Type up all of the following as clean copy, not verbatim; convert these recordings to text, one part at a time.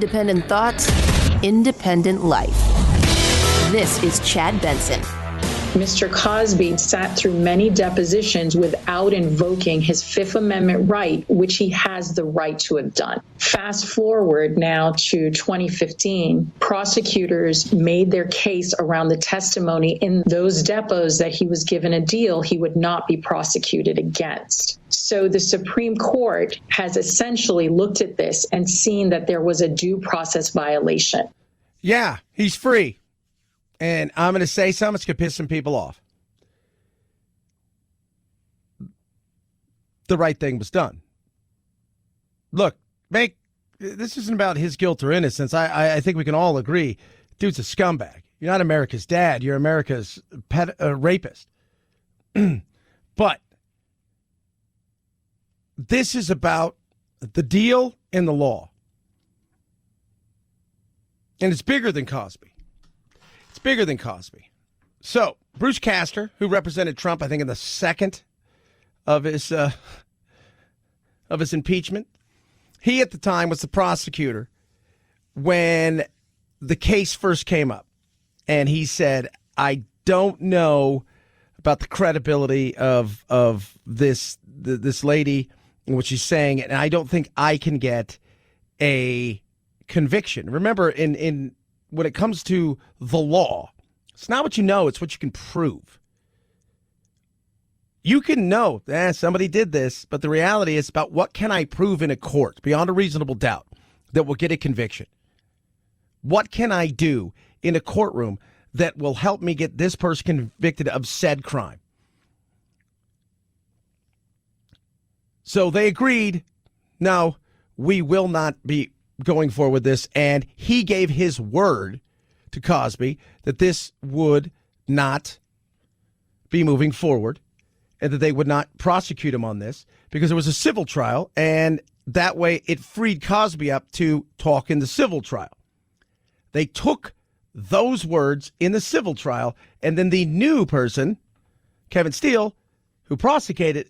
Independent thoughts, independent life. This is Chad Benson. Mr. Cosby sat through many depositions without invoking his Fifth Amendment right, which he has the right to have done. Fast forward now to 2015, prosecutors made their case around the testimony in those depots that he was given a deal he would not be prosecuted against. So the Supreme Court has essentially looked at this and seen that there was a due process violation. Yeah, he's free. And I'm going to say something that's going to piss some people off. The right thing was done. Look, this isn't about his guilt or innocence. I think we can all agree. Dude's a scumbag. You're not America's dad. You're America's rapist. But this is about the deal and the law. And it's bigger than Cosby. It's bigger than Cosby. So, Bruce Castor, who represented Trump, I think, in the second of his impeachment, he at the time was the prosecutor when the case first came up. And he said, I don't know about the credibility of this lady and what she's saying, and I don't think I can get a conviction. Remember, in when it comes to the law, it's not what you know, it's what you can prove. You can know that somebody did this, but the reality is about what can I prove in a court beyond a reasonable doubt that will get a conviction? What can I do in a courtroom that will help me get this person convicted of said crime? So they agreed, no, we will not be going forward with this, and he gave his word to Cosby that this would not be moving forward and that they would not prosecute him on this because it was a civil trial, and that way it freed Cosby up to talk in the civil trial. They took those words in the civil trial, and then the new person, Kevin Steele, who prosecuted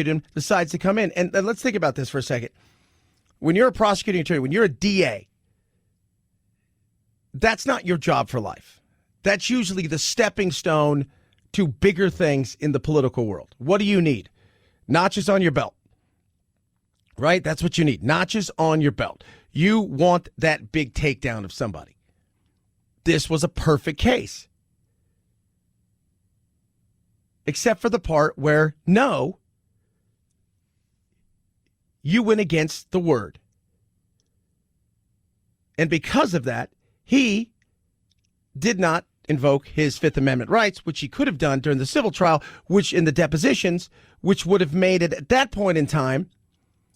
him, decides to come in. And let's think about this for a second. When you're a prosecuting attorney, when you're a DA, that's not your job for life. That's usually the stepping stone to bigger things in the political world. What do you need? Notches on your belt, right? That's what you need. Notches on your belt. You want that big takedown of somebody. This was a perfect case. Except for the part where, no, you went against the word. And because of that, he did not invoke his Fifth Amendment rights, which he could have done during the civil trial, which in the depositions, which would have made it at that point in time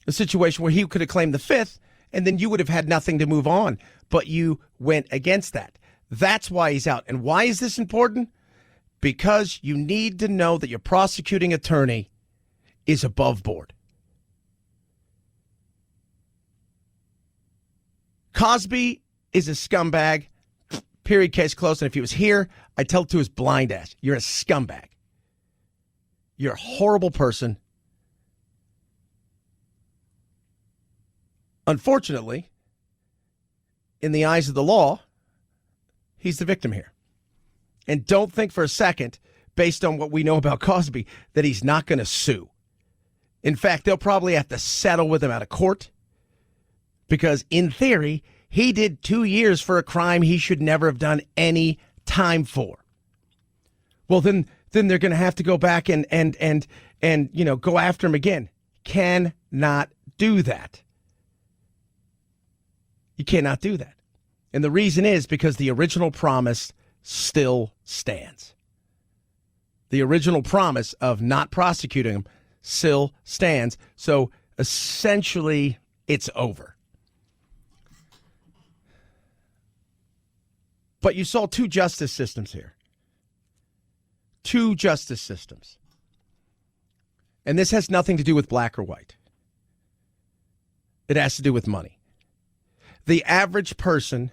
a situation where he could have claimed the Fifth, and then you would have had nothing to move on. But you went against that. That's why he's out. And why is this important? Because you need to know that your prosecuting attorney is above board. Cosby is a scumbag, period, case closed. And if he was here, I'd tell it to his blind ass. You're a scumbag. You're a horrible person. Unfortunately, in the eyes of the law, he's the victim here. And don't think for a second, based on what we know about Cosby, that he's not going to sue. In fact, they'll probably have to settle with him out of court. Because in theory, he did 2 years for a crime he should never have done any time for. Well, then they're going to have to go back and go after him again. Cannot do that. You cannot do that. And the reason is because the original promise still stands. The original promise of not prosecuting him still stands. So essentially, it's over. But you saw two justice systems here. Two justice systems. And this has nothing to do with black or white. It has to do with money. The average person,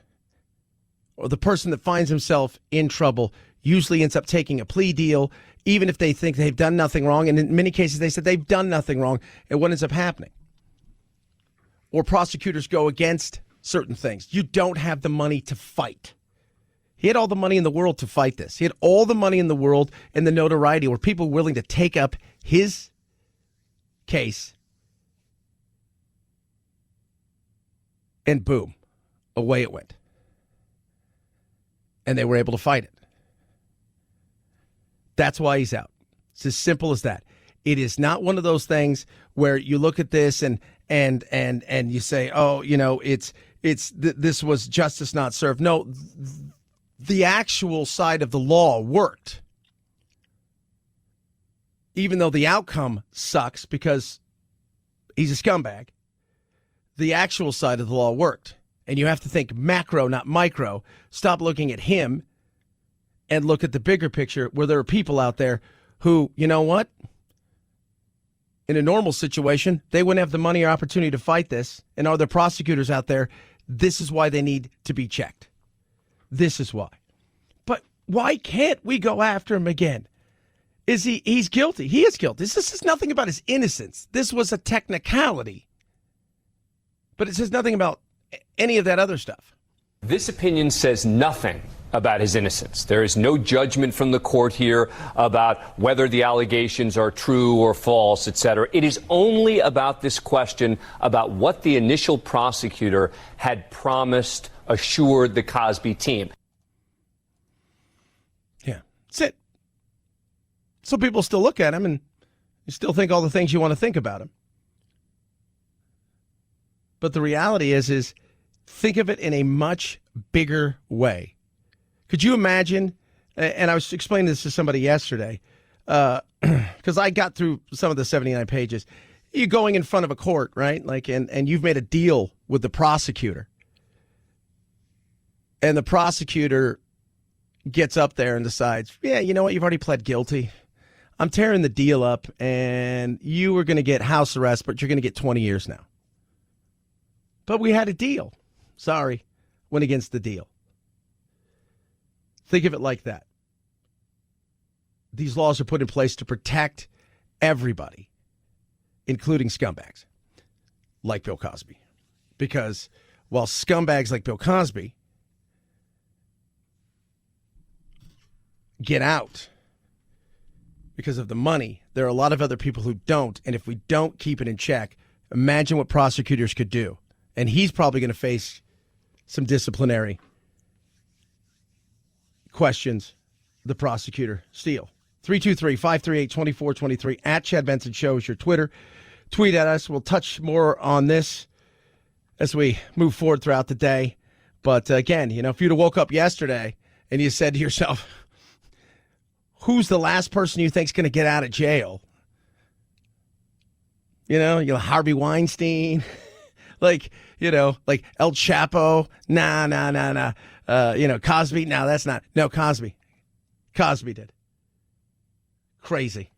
or the person that finds himself in trouble, usually ends up taking a plea deal, even if they think they've done nothing wrong. And in many cases, they said they've done nothing wrong. And what ends up happening? Or prosecutors go against certain things. You don't have the money to fight. He had all the money in the world to fight this. He had all the money in the world and the notoriety where people were willing to take up his case. And boom, away it went. And they were able to fight it. That's why he's out. It's as simple as that. It is not one of those things where you look at this and you say, oh, you know, this was justice not served. No, the actual side of the law worked. Even though the outcome sucks because he's a scumbag, the actual side of the law worked. And you have to think macro, not micro. Stop looking at him and look at the bigger picture where there are people out there who, you know what? In a normal situation, they wouldn't have the money or opportunity to fight this. And are there prosecutors out there? This is why they need to be checked. This is why. But why can't we go after him again? He's guilty. He is guilty. This is nothing about his innocence. This was a technicality. But it says nothing about any of that other stuff. This opinion says nothing about his innocence. There is no judgment from the court here about whether the allegations are true or false, etc. It is only about this question about what the initial prosecutor had promised, assured the Cosby team. Yeah, that's it. So people still look at him and you still think all the things you want to think about him. But the reality is think of it in a much bigger way. Could you imagine, and I was explaining this to somebody yesterday, because I got through some of the 79 pages. You're going in front of a court, right? Like, and you've made a deal with the prosecutor. And the prosecutor gets up there and decides, yeah, you know what? You've already pled guilty. I'm tearing the deal up, and you were going to get house arrest, but you're going to get 20 years now. But we had a deal. Sorry, went against the deal. Think of it like that. These laws are put in place to protect everybody, including scumbags like Bill Cosby. Because while scumbags like Bill Cosby get out because of the money, there are a lot of other people who don't. And if we don't keep it in check, imagine what prosecutors could do. And he's probably going to face some disciplinary questions, the prosecutor, Steele. 323-538-2423 at Chad Benson Show is your Twitter. Tweet at us. We'll touch more on this as we move forward throughout the day. But again, you know, if you'd have woke up yesterday and you said to yourself, who's the last person you think's going to get out of jail? You know, Harvey Weinstein, like El Chapo. Nah. Cosby. No, that's not. No, Cosby. Cosby did. Crazy.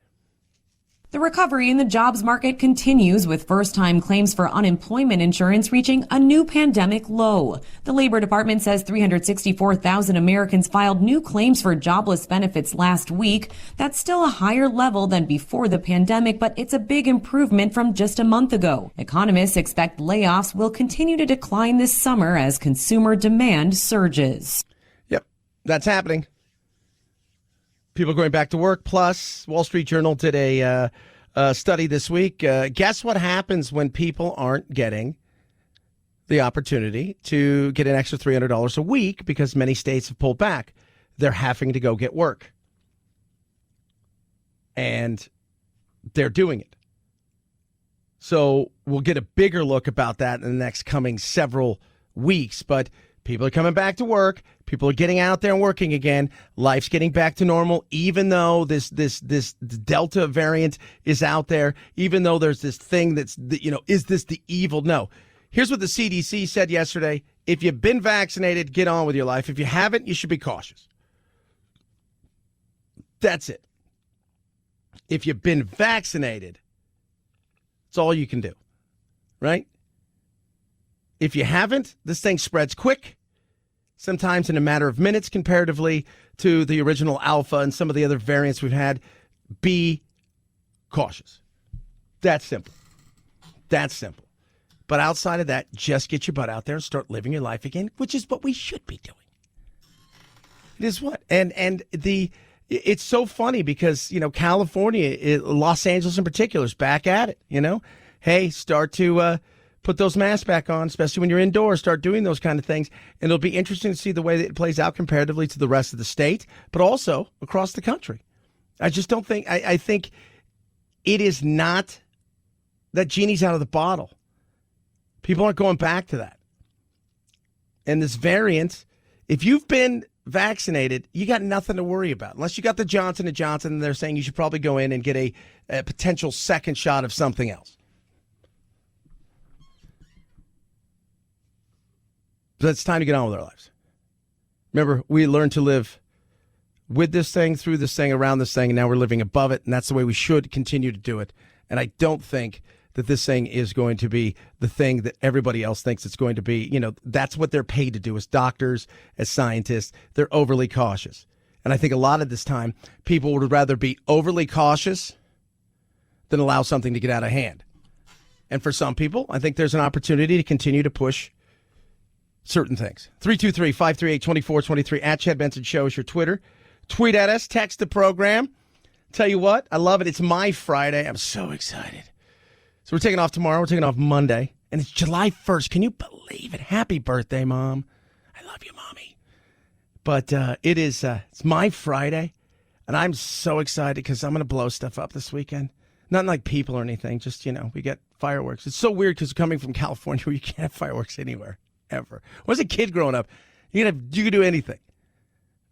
The recovery in the jobs market continues, with first-time claims for unemployment insurance reaching a new pandemic low. The Labor Department says 364,000 Americans filed new claims for jobless benefits last week. That's still a higher level than before the pandemic, but it's a big improvement from just a month ago. Economists expect layoffs will continue to decline this summer as consumer demand surges. Yep, that's happening. People going back to work. Plus, Wall Street Journal did a study this week. Guess what happens when people aren't getting the opportunity to get an extra $300 a week because many states have pulled back? They're having to go get work. And they're doing it. So we'll get a bigger look about that in the next coming several weeks. But people are coming back to work. People are getting out there and working again. Life's getting back to normal, even though this Delta variant is out there, even though there's this thing that's, is this the evil? No. Here's what the CDC said yesterday. If you've been vaccinated, get on with your life. If you haven't, you should be cautious. That's it. If you've been vaccinated, it's all you can do, right? If you haven't, this thing spreads quick, sometimes in a matter of minutes comparatively to the original Alpha and some of the other variants we've had. Be cautious. That's simple. That's simple. But outside of that, just get your butt out there and start living your life again, which is what we should be doing. It is what? It's so funny because, California, Los Angeles in particular, is back at it, Hey, start to put those masks back on, especially when you're indoors. Start doing those kind of things. And it'll be interesting to see the way that it plays out comparatively to the rest of the state, but also across the country. I just don't think, I think it is not that genie's out of the bottle. People aren't going back to that. And this variant, if you've been vaccinated, you got nothing to worry about. Unless you got the Johnson & Johnson, and they're saying you should probably go in and get a potential second shot of something else. So it's time to get on with our lives. Remember, we learned to live with this thing, through this thing, around this thing, and now we're living above it, and that's the way we should continue to do it. And I don't think that this thing is going to be the thing that everybody else thinks it's going to be. That's what they're paid to do as doctors, as scientists. They're overly cautious. And I think a lot of this time, people would rather be overly cautious than allow something to get out of hand. And for some people, I think there's an opportunity to continue to push certain things. 323-538-2423 at Chad Benson Show is your Twitter. Tweet at us, text the program. Tell you what, I love it. It's my Friday. I'm so excited. So we're taking off tomorrow. We're taking off Monday. And it's July 1st. Can you believe it? Happy birthday, Mom. I love you, Mommy. But it's my Friday. And I'm so excited because I'm going to blow stuff up this weekend. Not like people or anything. Just, we get fireworks. It's so weird because coming from California where you can't have fireworks anywhere, ever. When I was a kid growing up, you could do anything.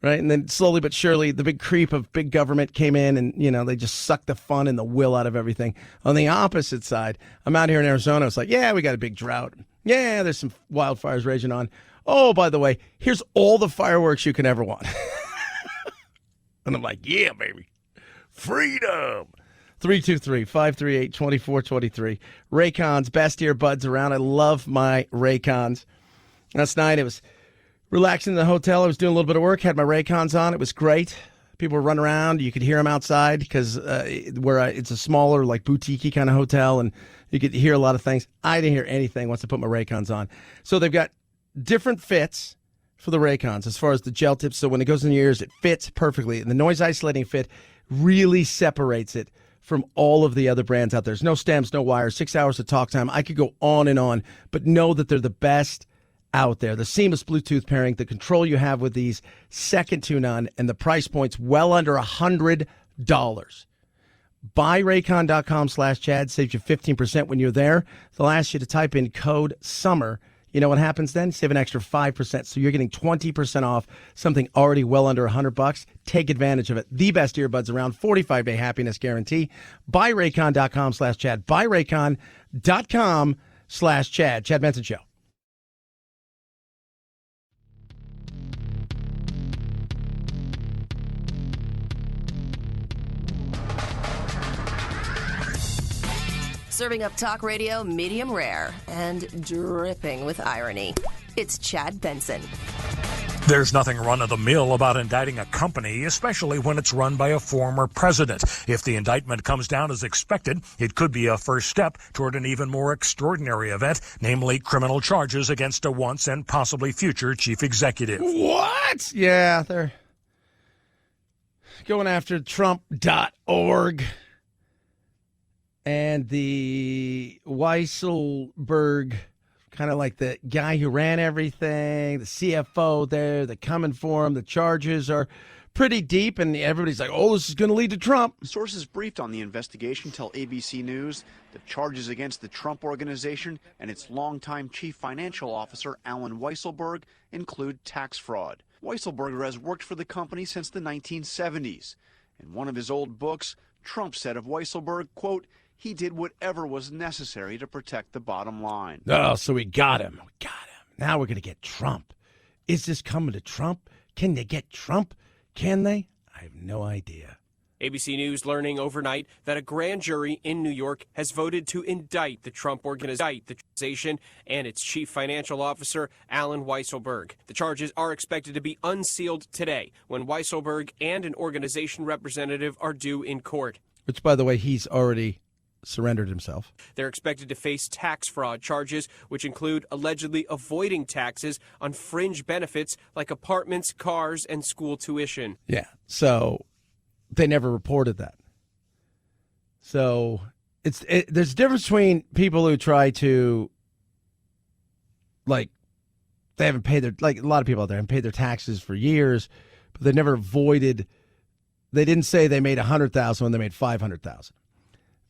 Right? And then slowly but surely, the big creep of big government came in and, they just sucked the fun and the will out of everything. On the opposite side, I'm out here in Arizona. It's like, yeah, we got a big drought. Yeah, there's some wildfires raging on. Oh, by the way, here's all the fireworks you can ever want. And I'm like, yeah, baby. Freedom. 323-538-2423. Raycons, best earbuds around. I love my Raycons. Last night, it was relaxing in the hotel. I was doing a little bit of work, had my Raycons on. It was great. People were running around. You could hear them outside because it's a smaller, like boutique-y kind of hotel, and you could hear a lot of things. I didn't hear anything once I put my Raycons on. So they've got different fits for the Raycons as far as the gel tips. So when it goes in your ears, it fits perfectly. And the noise-isolating fit really separates it from all of the other brands out there. There's no stems, no wires, 6 hours of talk time. I could go on and on, but know that they're the best out there. The seamless Bluetooth pairing, the control you have with these, second to none, and the price point's well under $100. BuyRaycon.com/Chad saves you 15% when you're there. They'll ask you to type in code SUMMER. You know what happens then? Save an extra 5%. So you're getting 20% off something already well under $100. Take advantage of it. The best earbuds around, 45-day happiness guarantee. BuyRaycon.com/Chad. BuyRaycon.com/Chad. Chad Benson Show. Serving up talk radio medium rare and dripping with irony. It's Chad Benson. There's nothing run-of-the-mill about indicting a company, especially when it's run by a former president. If the indictment comes down as expected, it could be a first step toward an even more extraordinary event, namely criminal charges against a once and possibly future chief executive. What? Yeah, they're going after Trump.org. And the Weissenberg, kind of like the guy who ran everything, the CFO there, they're coming for him. The charges are pretty deep, and everybody's like, oh, this is going to lead to Trump. Sources briefed on the investigation tell ABC News the charges against the Trump Organization and its longtime chief financial officer, Alan Weissenberg, include tax fraud. Weissenberg has worked for the company since the 1970s. In one of his old books, Trump said of Weissenberg, quote, he did whatever was necessary to protect the bottom line. Oh, so we got him. We got him. Now we're going to get Trump. Is this coming to Trump? Can they get Trump? Can they? I have no idea. ABC News learning overnight that a grand jury in New York has voted to indict the Trump organization and its chief financial officer, Alan Weissenberg. The charges are expected to be unsealed today when Weissenberg and an organization representative are due in court. Which, by the way, he's already surrendered himself. They're expected to face tax fraud charges, which include allegedly avoiding taxes on fringe benefits like apartments, cars, and school tuition. Yeah, so they never reported that. So there's a difference between people who try to, like, they haven't paid their, like a lot of people out there haven't paid their taxes for years, but they never avoided. They didn't say they made $100,000 when they made $500,000.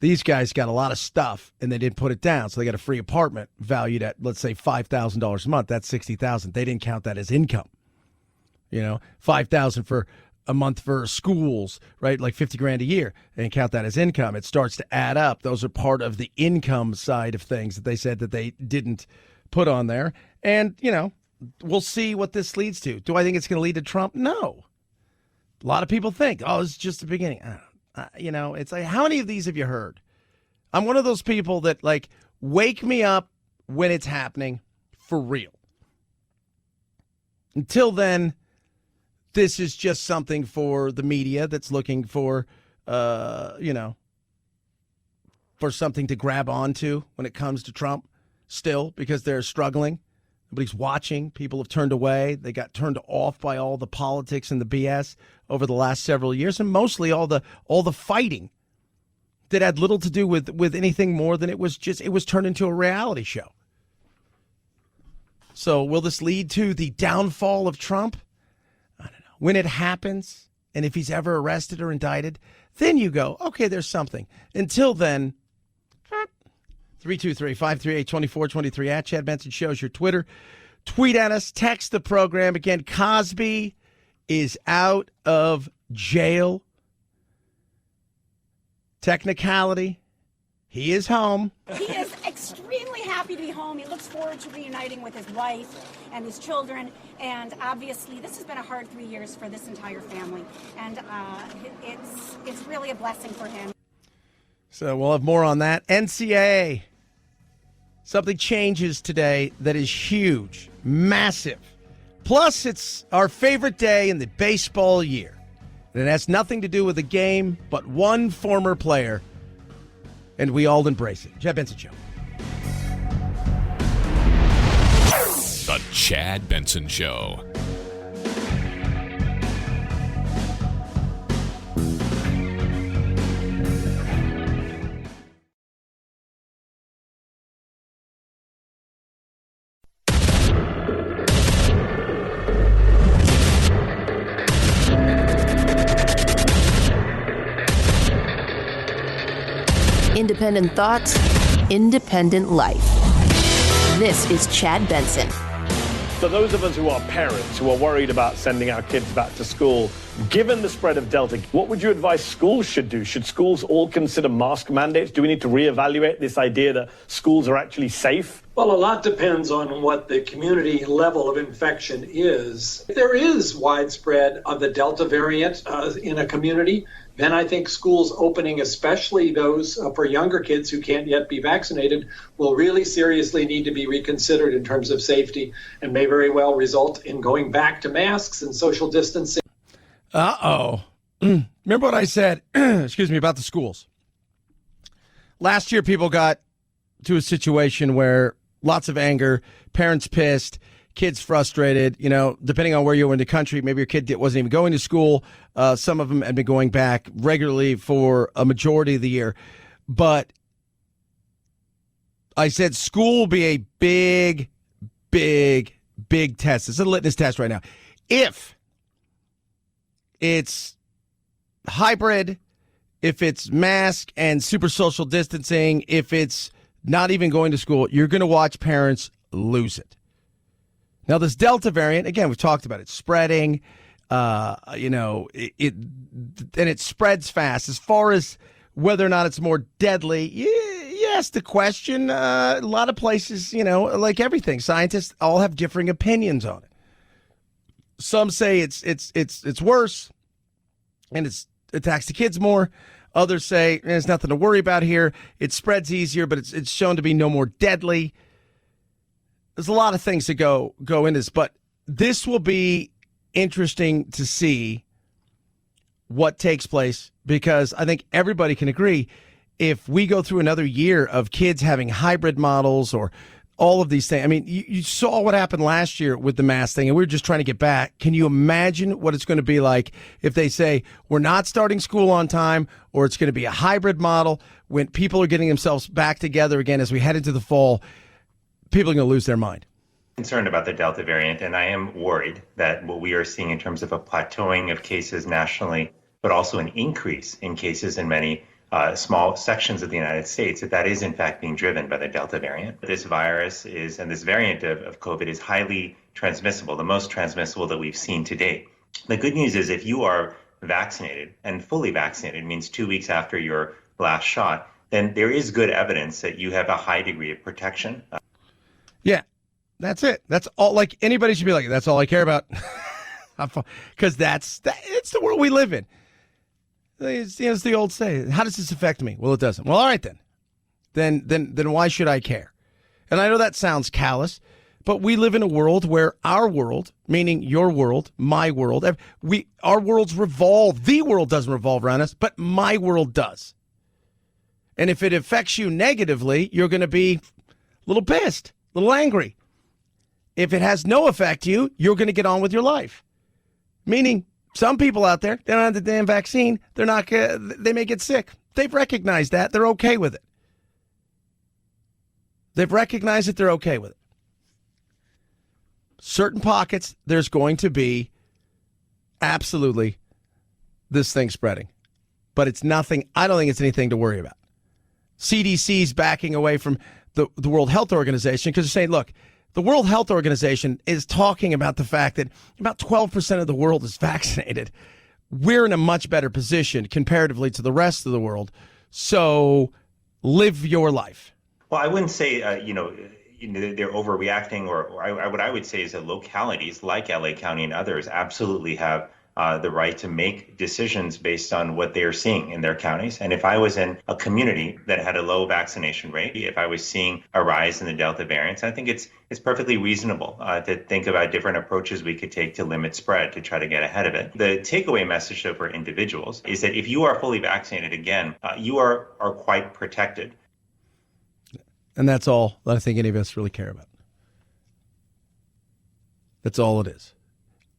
These guys got a lot of stuff and they didn't put it down, so they got a free apartment valued at, let's say, $5,000 a month. That's $60,000. They didn't count that as income. You know, $5,000 for a month for schools, right? Like $50,000 a year. They didn't count that as income. It starts to add up. Those are part of the income side of things that they said that they didn't put on there. And, you know, we'll see what this leads to. Do I think it's going to lead to Trump? No. A lot of people think, oh, it's just the beginning. You know, it's like, how many of these have you heard? I'm one of those people that, like, wake me up when it's happening for real. Until then, this is just something for the media that's looking for, you know, for something to grab onto when it comes to Trump still, because they're struggling. Nobody's watching. People have turned away. They got turned off by all the politics and the BS over the last several years, and mostly all the fighting that had little to do with anything more than it was turned into a reality show. So will this lead to the downfall of Trump? I don't know. When it happens, and if he's ever arrested or indicted, then you go, okay, there's something. Until then, 323-538-2423 at Chad Benson Show's your Twitter. Tweet at us, text the program. Again, Cosby is out of jail. Technicality, he is home. He is extremely happy to be home. He looks forward to reuniting with his wife and his children. And obviously, this has been a hard 3 years for this entire family. And it's really a blessing for him. So we'll have more on that. NCAA. Something changes today that is huge, massive. Plus, it's our favorite day in the baseball year. And it has nothing to do with the game, but one former player. And we all embrace it. Chad Benson Show. The Chad Benson Show. Independent thoughts, independent life. This is Chad Benson. For those of us who are parents who are worried about sending our kids back to school, given the spread of Delta, what would you advise schools should do? Should schools all consider mask mandates? Do we need to reevaluate this idea that schools are actually safe? Well, a lot depends on what the community level of infection is. If there is widespread of the Delta variant in a community, then I think schools opening, especially those for younger kids who can't yet be vaccinated, will really seriously need to be reconsidered in terms of safety and may very well result in going back to masks and social distancing. Remember what I said, excuse me, about the schools. Last year, people got to a situation where lots of anger, parents pissed, kids frustrated, you know, depending on where you were in the country. Maybe your kid wasn't even going to school. Some of them had been going back regularly for a majority of the year. But I said school will be a big, big, big test. It's a litmus test right now. If it's hybrid, if it's mask and super social distancing, if it's not even going to school, you're going to watch parents lose it. Now, this Delta variant, again, we've talked about it, spreading, you know, and it spreads fast. As far as whether or not it's more deadly, yes, the question, a lot of places, you know, like everything, scientists all have differing opinions on it. Some say it's worse and it attacks the kids more. Others say there's nothing to worry about here. It spreads easier, but it's shown to be no more deadly. There's a lot of things that go in this, but this will be interesting to see what takes place, because I think everybody can agree if we go through another year of kids having hybrid models or all of these things. I mean, you saw what happened last year with the mask thing, and we were just trying to get back. Can you imagine what it's going to be like if they say we're not starting school on time, or it's going to be a hybrid model when people are getting themselves back together again as we head into the fall? People are going to lose their mind. Concerned about the Delta variant, and I am worried that what we are seeing in terms of a plateauing of cases nationally, but also an increase in cases in many small sections of the United States, that is in fact being driven by the Delta variant. This virus is, and this variant of COVID is highly transmissible, the most transmissible that we've seen to date. The good news is if you are vaccinated, and fully vaccinated means 2 weeks after your last shot, then there is good evidence that you have a high degree of protection. Yeah, that's it. That's all. Like, anybody should be like, that's all I care about. Because it's the world we live in. It's the old saying. How does this affect me? Well, it doesn't. Well, all right then. Then why should I care? And I know that sounds callous, but we live in a world where our world, meaning your world, my world, our worlds revolve. The world doesn't revolve around us, but my world does. And if it affects you negatively, you're going to be a little pissed, a little angry. If it has no effect you, you're going to get on with your life. Meaning, some people out there, they don't have the damn vaccine. They're not. They may get sick. They've recognized that. They're okay with it. They've recognized that they're okay with it. Certain pockets, there's going to be absolutely this thing spreading. But it's nothing. I don't think it's anything to worry about. CDC's backing away from the World Health Organization because they're saying, look, the World Health Organization is talking about the fact that about 12% of the world is vaccinated. We're in a much better position comparatively to the rest of the world. So live your life. Well, I wouldn't say, they're overreacting, or what I would say is that localities like LA County and others absolutely have the right to make decisions based on what they are seeing in their counties. And if I was in a community that had a low vaccination rate, if I was seeing a rise in the Delta variants, I think it's perfectly reasonable to think about different approaches we could take to limit spread, to try to get ahead of it. The takeaway message, though, for individuals is that if you are fully vaccinated, again, you are quite protected. And that's all that I think any of us really care about. That's all it is.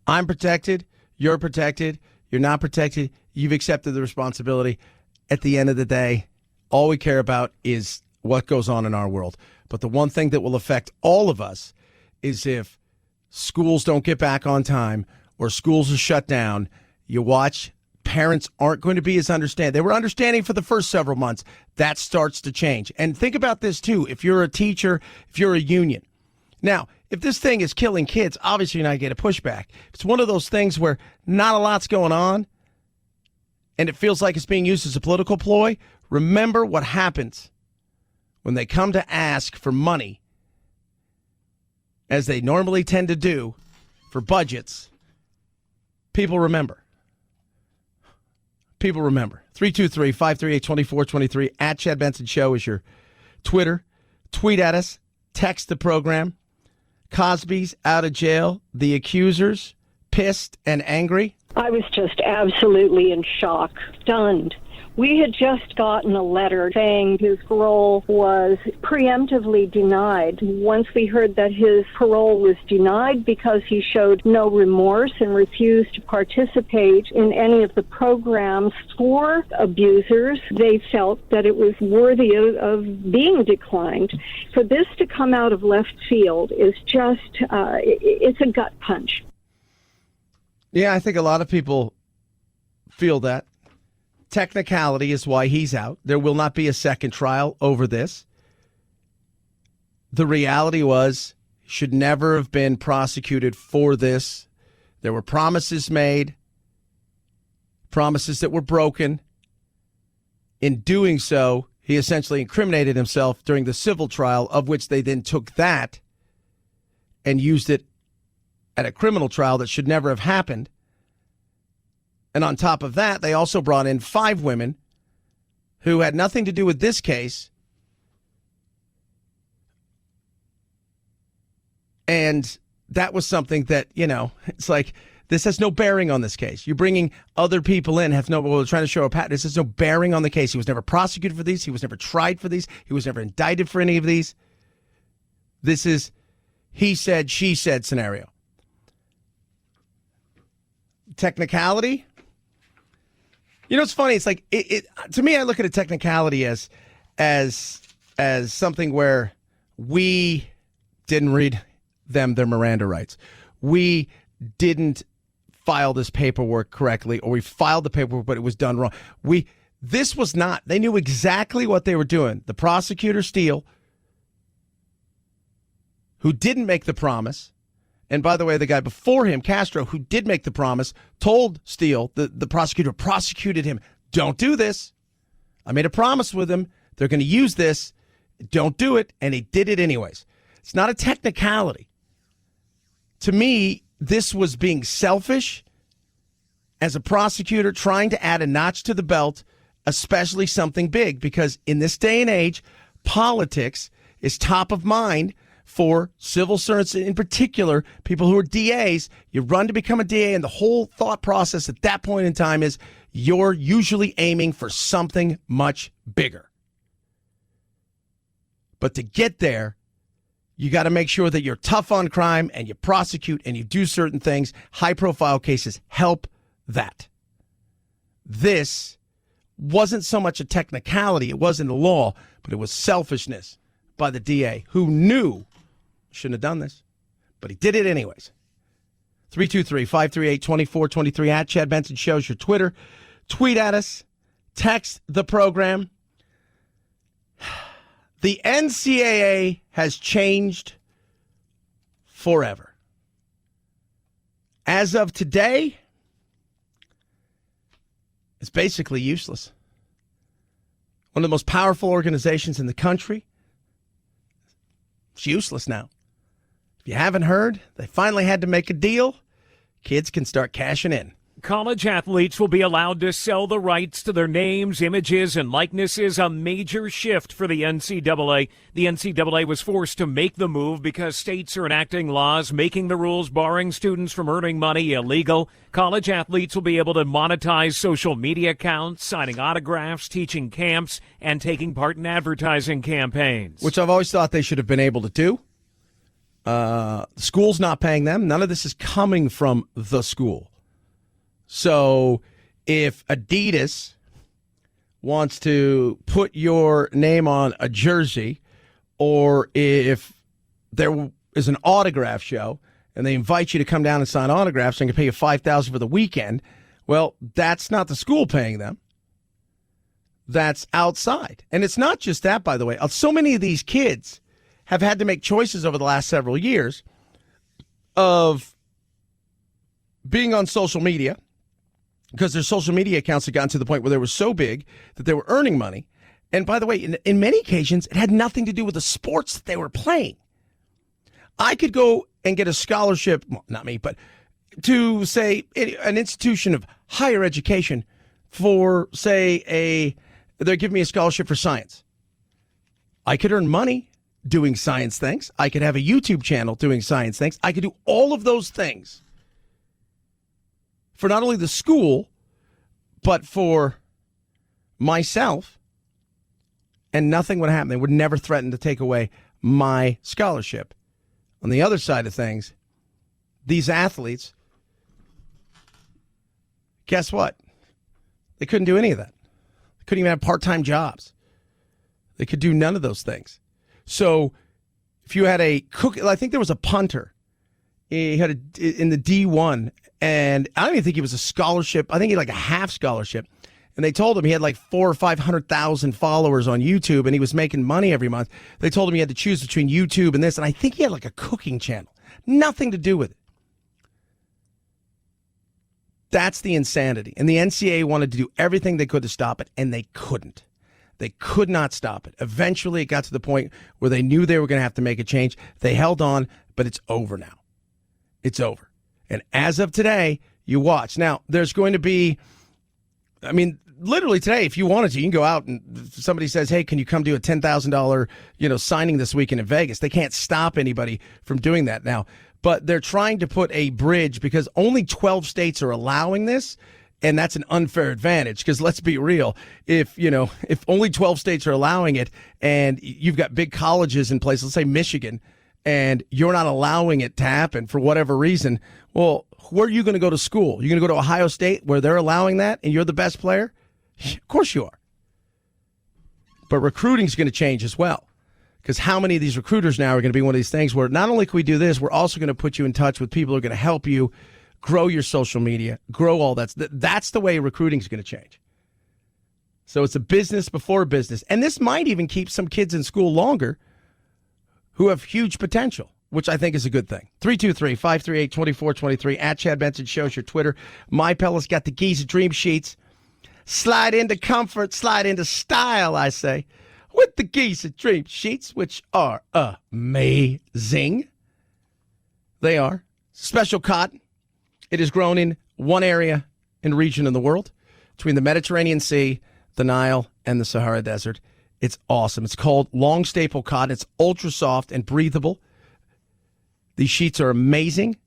I'm protected. You're protected. You're not protected. You've accepted the responsibility. At the end of the day, all we care about is what goes on in our world. But the one thing that will affect all of us is if schools don't get back on time or schools are shut down. You watch, parents aren't going to be as understanding. They were understanding for the first several months. That starts to change. And think about this, too. If you're a teacher, if you're a union. Now, if this thing is killing kids, obviously you're not going to get a pushback. It's one of those things where not a lot's going on and it feels like it's being used as a political ploy. Remember what happens when they come to ask for money, as they normally tend to do for budgets. People remember. People remember. 323-538-2423. At Chad Benson Show is your Twitter. Tweet at us. Text the program. Cosby's out of jail. The accusers pissed and angry. I was just absolutely in shock, stunned. We had just gotten a letter saying his parole was preemptively denied. Once we heard that his parole was denied because he showed no remorse and refused to participate in any of the programs for abusers, they felt that it was worthy of being declined. For this to come out of left field is just, it's a gut punch. Yeah, I think a lot of people feel that. Technicality is why he's out. There will not be a second trial over this. The reality was, he should never have been prosecuted for this. There were promises made, promises that were broken. In doing so, he essentially incriminated himself during the civil trial, of which they then took that and used it at a criminal trial that should never have happened. And on top of that, they also brought in 5 women who had nothing to do with this case. And that was something that, it's like This has no bearing on this case. You're bringing other people in, trying to show a pattern. This has no bearing on the case. He was never prosecuted for these. He was never tried for these. He was never indicted for any of these. This is he said, she said scenario. Technicality. You know, it's funny. It's like to me, I look at a technicality as something where we didn't read them their Miranda rights. We didn't file this paperwork correctly, or we filed the paperwork, but it was done wrong. This was not. They knew exactly what they were doing. The prosecutor, Steele, who didn't make the promise, and by the way, the guy before him, Castro, who did make the promise, told Steele, the prosecutor prosecuted him, don't do this. I made a promise with him. They're going to use this. Don't do it. And he did it anyways. It's not a technicality. To me, this was being selfish as a prosecutor trying to add a notch to the belt, especially something big, because in this day and age, politics is top of mind for civil servants, in particular, people who are DAs. You run to become a DA, and the whole thought process at that point in time is you're usually aiming for something much bigger. But to get there, you got to make sure that you're tough on crime and you prosecute and you do certain things. High-profile cases help that. This wasn't so much a technicality. It wasn't a law, but it was selfishness by the DA, who knew shouldn't have done this, but he did it anyways. 323-538-2423 at Chad Benson Show's your Twitter. Tweet at us. Text the program. The NCAA has changed forever. As of today, it's basically useless. One of the most powerful organizations in the country. It's useless now. If you haven't heard, they finally had to make a deal. Kids can start cashing in. College athletes will be allowed to sell the rights to their names, images, and likenesses, a major shift for the NCAA. The NCAA was forced to make the move because states are enacting laws making the rules barring students from earning money illegal. College athletes will be able to monetize social media accounts, signing autographs, teaching camps, and taking part in advertising campaigns. Which I've always thought they should have been able to do. The school's not paying them. None of this is coming from the school. So if Adidas wants to put your name on a jersey, or if there is an autograph show and they invite you to come down and sign autographs and can pay you $5,000 for the weekend, well, that's not the school paying them. That's outside. And it's not just that, by the way. So many of these kids have had to make choices over the last several years of being on social media, because their social media accounts had gotten to the point where they were so big that they were earning money. And by the way, in many occasions, it had nothing to do with the sports that they were playing. I could go and get a scholarship, well, not me, but to, say, an institution of higher education for, say, they're giving me a scholarship for science. I could earn money doing science things. I could have a YouTube channel doing science things. I could do all of those things for not only the school, but for myself, and nothing would happen. They would never threaten to take away my scholarship. On the other side of things, these athletes, guess what? They couldn't do any of that. They couldn't even have part-time jobs. They could do none of those things. So if you had I think there was a punter. He had in the D1, and I don't even think he was a scholarship. I think he had like a half scholarship. And they told him he had like 400,000 or 500,000 followers on YouTube, and he was making money every month. They told him he had to choose between YouTube and this, and I think he had like a cooking channel. Nothing to do with it. That's the insanity. And the NCAA wanted to do everything they could to stop it, and they couldn't. They could not stop it. Eventually, it got to the point where they knew they were going to have to make a change. They held on, but it's over now. It's over. And as of today, you watch. Now, there's going to be, literally today, if you wanted to, you can go out and somebody says, hey, can you come do a $10,000, signing this weekend in Vegas? They can't stop anybody from doing that now. but they're trying to put a bridge because only 12 states are allowing this. And that's an unfair advantage because let's be real. If only 12 states are allowing it and you've got big colleges in place, let's say Michigan, and you're not allowing it to happen for whatever reason, well, where are you going to go to school? You're going to go to Ohio State where they're allowing that and you're the best player? Of course you are. But recruiting is going to change as well because how many of these recruiters now are going to be one of these things where not only can we do this, we're also going to put you in touch with people who are going to help you grow your social media, grow all that. That's the way recruiting is going to change. So it's a business before a business. And this might even keep some kids in school longer who have huge potential, which I think is a good thing. 323-538-2423 at Chad Benson shows your Twitter. MyPillow's got the Giza Dream Sheets. Slide into comfort, slide into style, I say, with the Giza Dream Sheets, which are amazing. They are. Special cotton. It is grown in one area and region in the world, between the Mediterranean Sea, the Nile, and the Sahara Desert. It's awesome. It's called long staple cotton. It's ultra soft and breathable. These sheets are amazing.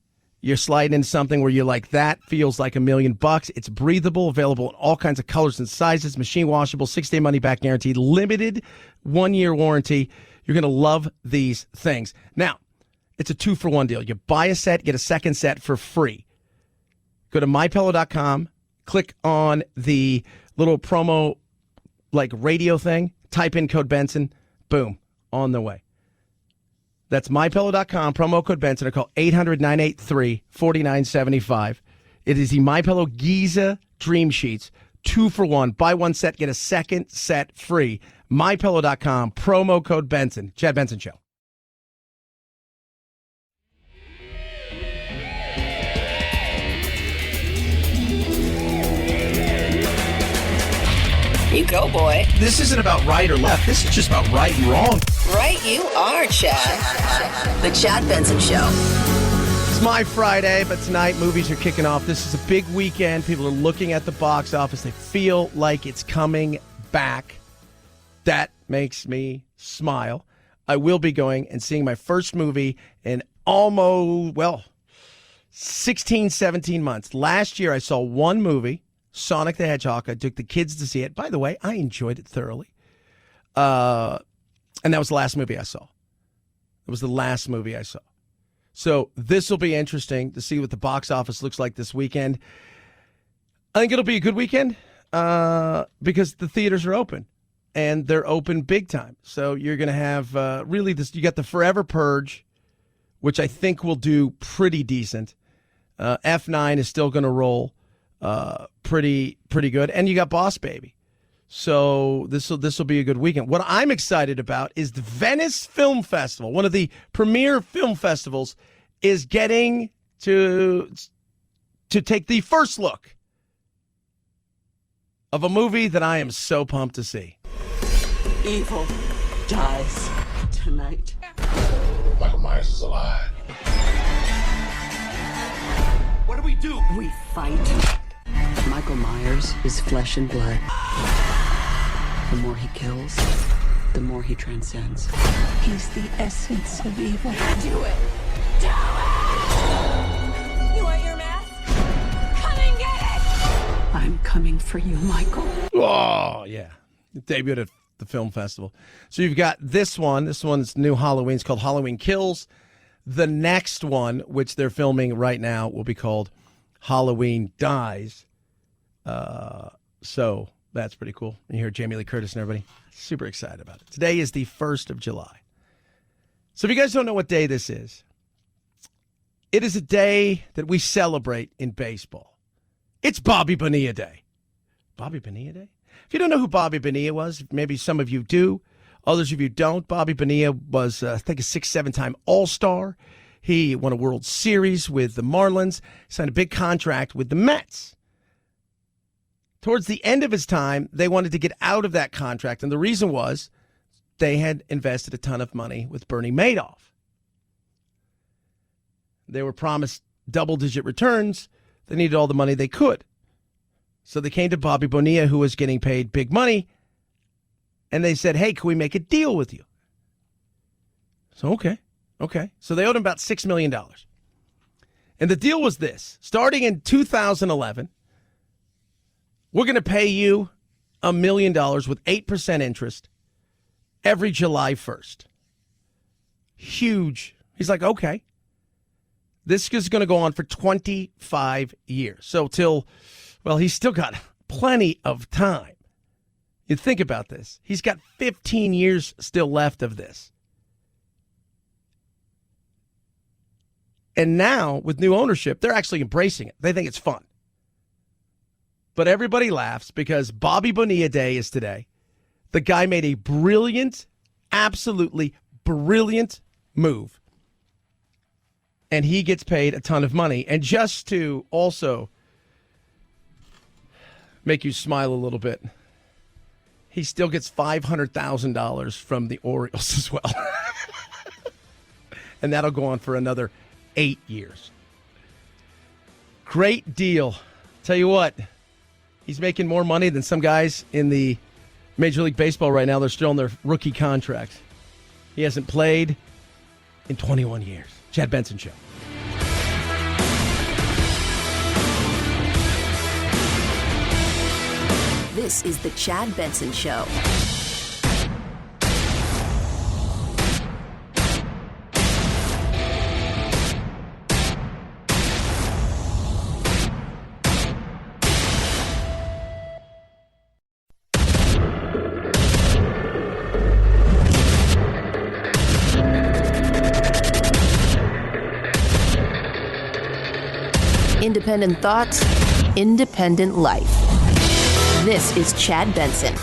You're sliding into something where you're like, that feels like $1 million. It's breathable, available in all kinds of colors and sizes, machine washable, 6-day money-back guarantee, limited 1-year warranty. You're going to love these things. Now, it's a 2-for-1 deal. You buy a set, get a second set for free. Go to MyPillow.com, click on the little promo, like radio thing, type in code Benson, boom, on the way. That's MyPillow.com, promo code Benson, or call 800-983-4975. It is the MyPillow Giza Dream Sheets, 2-for-1. Buy one set, get a second set free. MyPillow.com, promo code Benson. Chad Benson Show. You go, boy. This isn't about right or left. This is just about right and wrong. Right you are, Chad. The Chad Benson Show. It's my Friday, but tonight movies are kicking off. This is a big weekend. People are looking at the box office. They feel like it's coming back. That makes me smile. I will be going and seeing my first movie in almost, 16, 17 months. Last year, I saw one movie, Sonic the Hedgehog. I took the kids to see it. By the way, I enjoyed it thoroughly. And that was the last movie I saw. It was the last movie I saw. So this will be interesting to see what the box office looks like this weekend. I think it'll be a good weekend because the theaters are open. And they're open big time. So you're going to have really this. You got the Forever Purge, which I think will do pretty decent. F9 is still going to roll pretty good. And you got Boss Baby. So this will be a good weekend. What I'm excited about is the Venice Film Festival, one of the premier film festivals, is getting to take the first look of a movie that I am so pumped to see. Evil dies tonight. Michael Myers is alive. What do? We fight. Michael Myers is flesh and blood. The more he kills, the more he transcends. He's the essence of evil. Do it! Do it! You want your mask? Come and get it! I'm coming for you, Michael. Oh, yeah. It debuted at the film festival. So you've got this one. This one's new Halloween. It's called Halloween Kills. The next one, which they're filming right now, will be called Halloween Dies. So that's pretty cool. You hear Jamie Lee Curtis and everybody. Super excited about it. Today is the 1st of July. So if you guys don't know what day this is, it is a day that we celebrate in baseball. It's Bobby Bonilla Day. Bobby Bonilla Day? If you don't know who Bobby Bonilla was, maybe some of you do. Others of you don't. Bobby Bonilla was, I think, a 6-7-time All-Star. He won a World Series with the Marlins, signed a big contract with the Mets. Towards the end of his time, they wanted to get out of that contract, and the reason was they had invested a ton of money with Bernie Madoff. They were promised double-digit returns. They needed all the money they could. So they came to Bobby Bonilla, who was getting paid big money, and they said, hey, can we make a deal with you? So, okay. So they owed him about $6 million. And the deal was this. Starting in 2011, we're going to pay you $1 million with 8% interest every July 1st. Huge. He's like, okay. This is going to go on for 25 years. So he's still got plenty of time. You think about this. He's got 15 years still left of this. And now, with new ownership, they're actually embracing it. They think it's fun. But everybody laughs because Bobby Bonilla Day is today. The guy made a brilliant, absolutely brilliant move. And he gets paid a ton of money. And just to also make you smile a little bit, he still gets $500,000 from the Orioles as well. And that'll go on for another 8 years. Great deal. Tell you what, he's making more money than some guys in the Major League Baseball right now. They're still on their rookie contracts. He hasn't played in 21 years. Chad Benson Show. This is the Chad Benson Show. Independent thoughts, independent life. This is Chad Benson.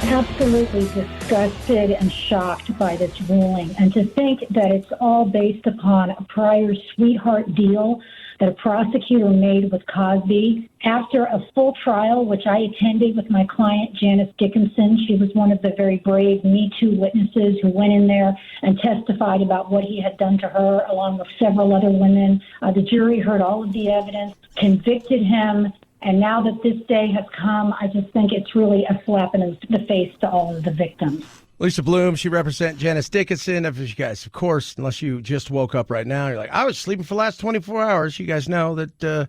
Absolutely disgusted and shocked by this ruling. And to think that it's all based upon a prior sweetheart deal that a prosecutor made with Cosby after a full trial, which I attended with my client, Janice Dickinson. She was one of the very brave Me Too witnesses who went in there and testified about what he had done to her, along with several other women. The jury heard all of the evidence, convicted him. And now that this day has come, I just think it's really a slap in the face to all of the victims. Lisa Bloom, she represents Janice Dickinson. If you guys, of course, unless you just woke up right now, you're like, I was sleeping for the last 24 hours. You guys know that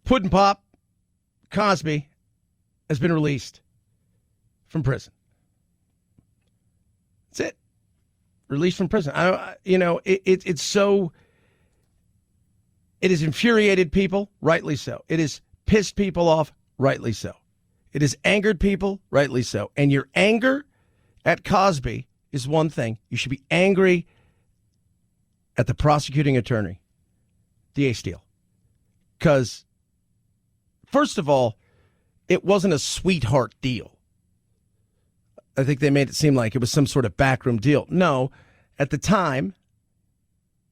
Puddin' Pop Cosby has been released from prison. That's it. Released from prison. It's so. It has infuriated people, rightly so. It has pissed people off, rightly so. It has angered people, rightly so. And your anger at Cosby is one thing. You should be angry at the prosecuting attorney, D.A. Steele. Because, first of all, it wasn't a sweetheart deal. I think they made it seem like it was some sort of backroom deal. No, at the time,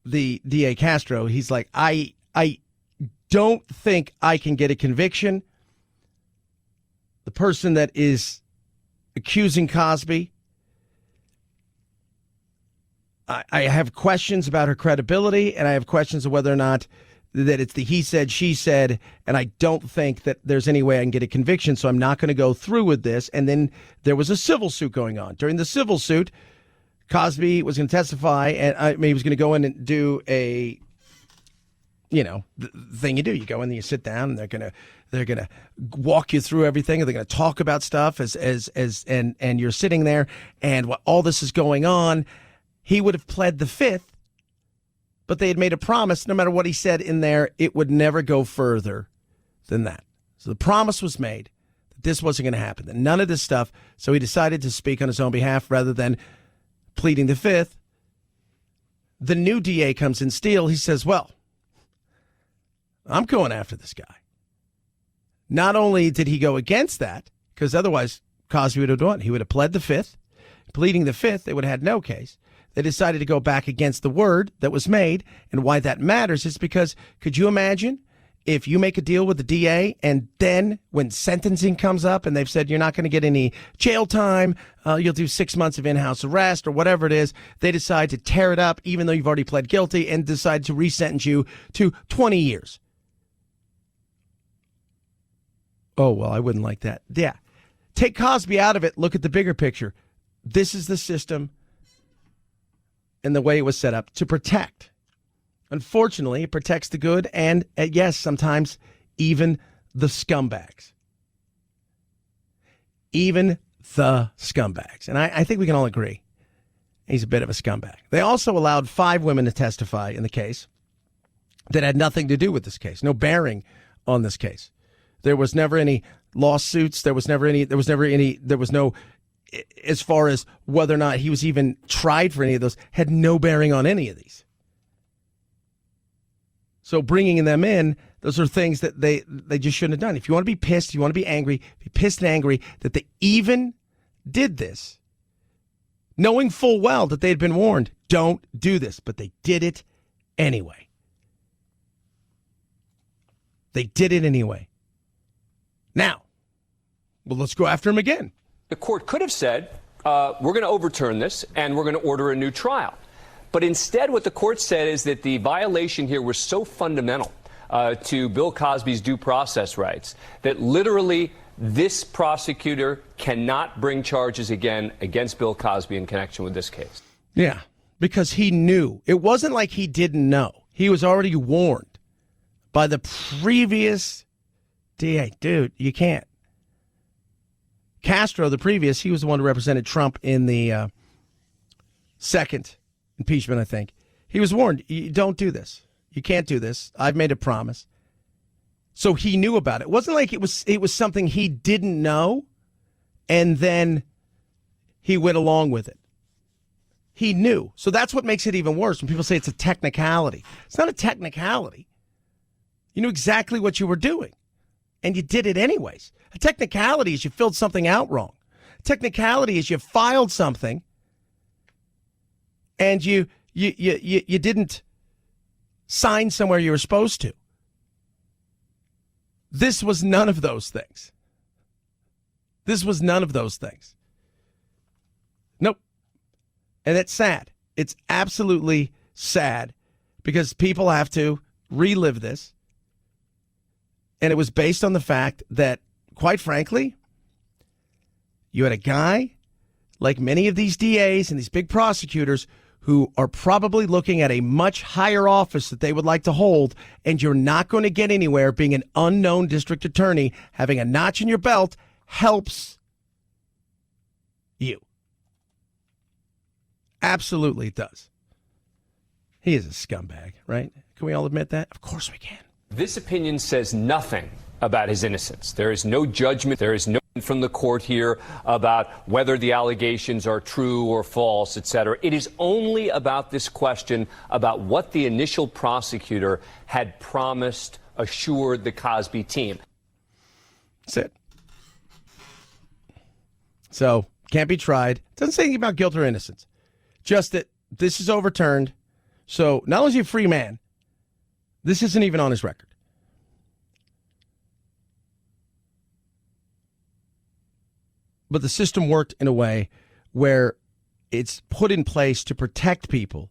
the D.A. Castro, he's like, I don't think I can get a conviction. The person that is accusing Cosby, I have questions about her credibility, and I have questions of whether or not that it's the he said, she said, and I don't think that there's any way I can get a conviction, so I'm not going to go through with this. And then there was a civil suit going on. During the civil suit, Cosby was going to testify, and he was going to go in and do a, the thing you do. You go in and you sit down, and they're gonna walk you through everything, and they're gonna talk about stuff and you're sitting there, and while all this is going on, he would have pled the fifth, but they had made a promise, no matter what he said in there, it would never go further than that. So the promise was made that this wasn't going to happen, that none of this stuff. So he decided to speak on his own behalf rather than pleading the fifth. The new DA comes in, Steele. He says, well, I'm going after this guy. Not only did he go against that, because otherwise Cosby would have done it. He would have pled the fifth. Pleading the fifth, they would have had no case. They decided to go back against the word that was made. And why that matters is because, could you imagine if you make a deal with the DA and then when sentencing comes up and they've said you're not going to get any jail time, you'll do 6 months of in-house arrest or whatever it is, they decide to tear it up even though you've already pled guilty and decide to resentence you to 20 years. Oh, well, I wouldn't like that. Yeah. Take Cosby out of it. Look at the bigger picture. This is the system and the way it was set up to protect Unfortunately, it protects the good and, yes, sometimes even the scumbags. Even the scumbags. And I think we can all agree he's a bit of a scumbag. They also allowed 5 women to testify in the case that had nothing to do with this case, no bearing on this case. There was never any lawsuits. There was no, as far as whether or not he was even tried for any of those, had no bearing on any of these. So bringing them in, those are things that they just shouldn't have done. If you want to be pissed, you want to be angry, be pissed and angry that they even did this, knowing full well that they had been warned, don't do this. But they did it anyway. They did it anyway. Now, well, let's go after him again. The court could have said, we're going to overturn this and we're going to order a new trial. But instead, what the court said is that the violation here was so fundamental to Bill Cosby's due process rights that literally this prosecutor cannot bring charges again against Bill Cosby in connection with this case. Yeah, because he knew. It wasn't like he didn't know. He was already warned by the previous DA. Dude, you can't. Castro, the previous, he was the one who represented Trump in the second impeachment, I think. He was warned, you don't do this. You can't do this. I've made a promise. So he knew about it. It wasn't like it was something he didn't know and then he went along with it. He knew. So that's what makes it even worse when people say it's a technicality. It's not a technicality. You knew exactly what you were doing and you did it anyways. A technicality is you filled something out wrong. A technicality is you filed something and you didn't sign somewhere you were supposed to. This was none of those things. This was none of those things. Nope. And it's sad. It's absolutely sad because people have to relive this. And it was based on the fact that, quite frankly, you had a guy like many of these DAs and these big prosecutors who are probably looking at a much higher office that they would like to hold, and you're not going to get anywhere being an unknown district attorney. Having a notch in your belt helps you. Absolutely it does. He is a scumbag, right? Can we all admit that? Of course we can. This opinion says nothing about his innocence. There is no judgment. There is no from the court here about whether the allegations are true or false, etc. It is only about this question about what the initial prosecutor had promised, assured the Cosby team. That's it. So, can't be tried. Doesn't say anything about guilt or innocence. Just that this is overturned. So, not only is he a free man, this isn't even on his record. But the system worked in a way where it's put in place to protect people.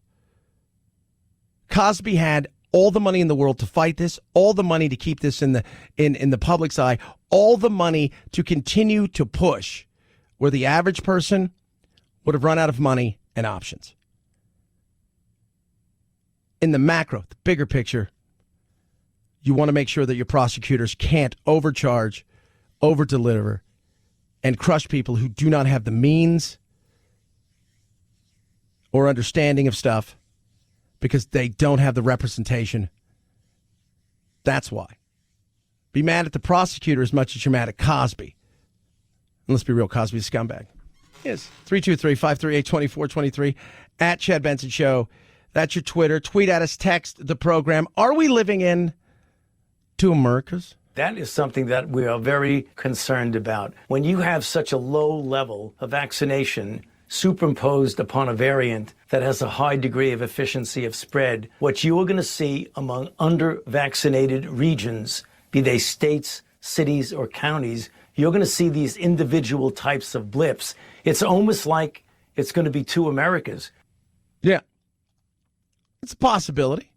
Cosby had all the money in the world to fight this, all the money to keep this in the public's eye, all the money to continue to push where the average person would have run out of money and options. In the macro, the bigger picture, you want to make sure that your prosecutors can't overcharge, overdeliver, and crush people who do not have the means or understanding of stuff because they don't have the representation. That's why. Be mad at the prosecutor as much as you're mad at Cosby. And let's be real, Cosby's a scumbag. Yes. 323-538-2423 at Chad Benson Show. That's your Twitter. Tweet at us, text the program. Are we living in two Americas? That is something that we are very concerned about. When you have such a low level of vaccination superimposed upon a variant that has a high degree of efficiency of spread, what you are going to see among under-vaccinated regions, be they states, cities, or counties, you're going to see these individual types of blips. It's almost like it's going to be two Americas. Yeah. It's a possibility.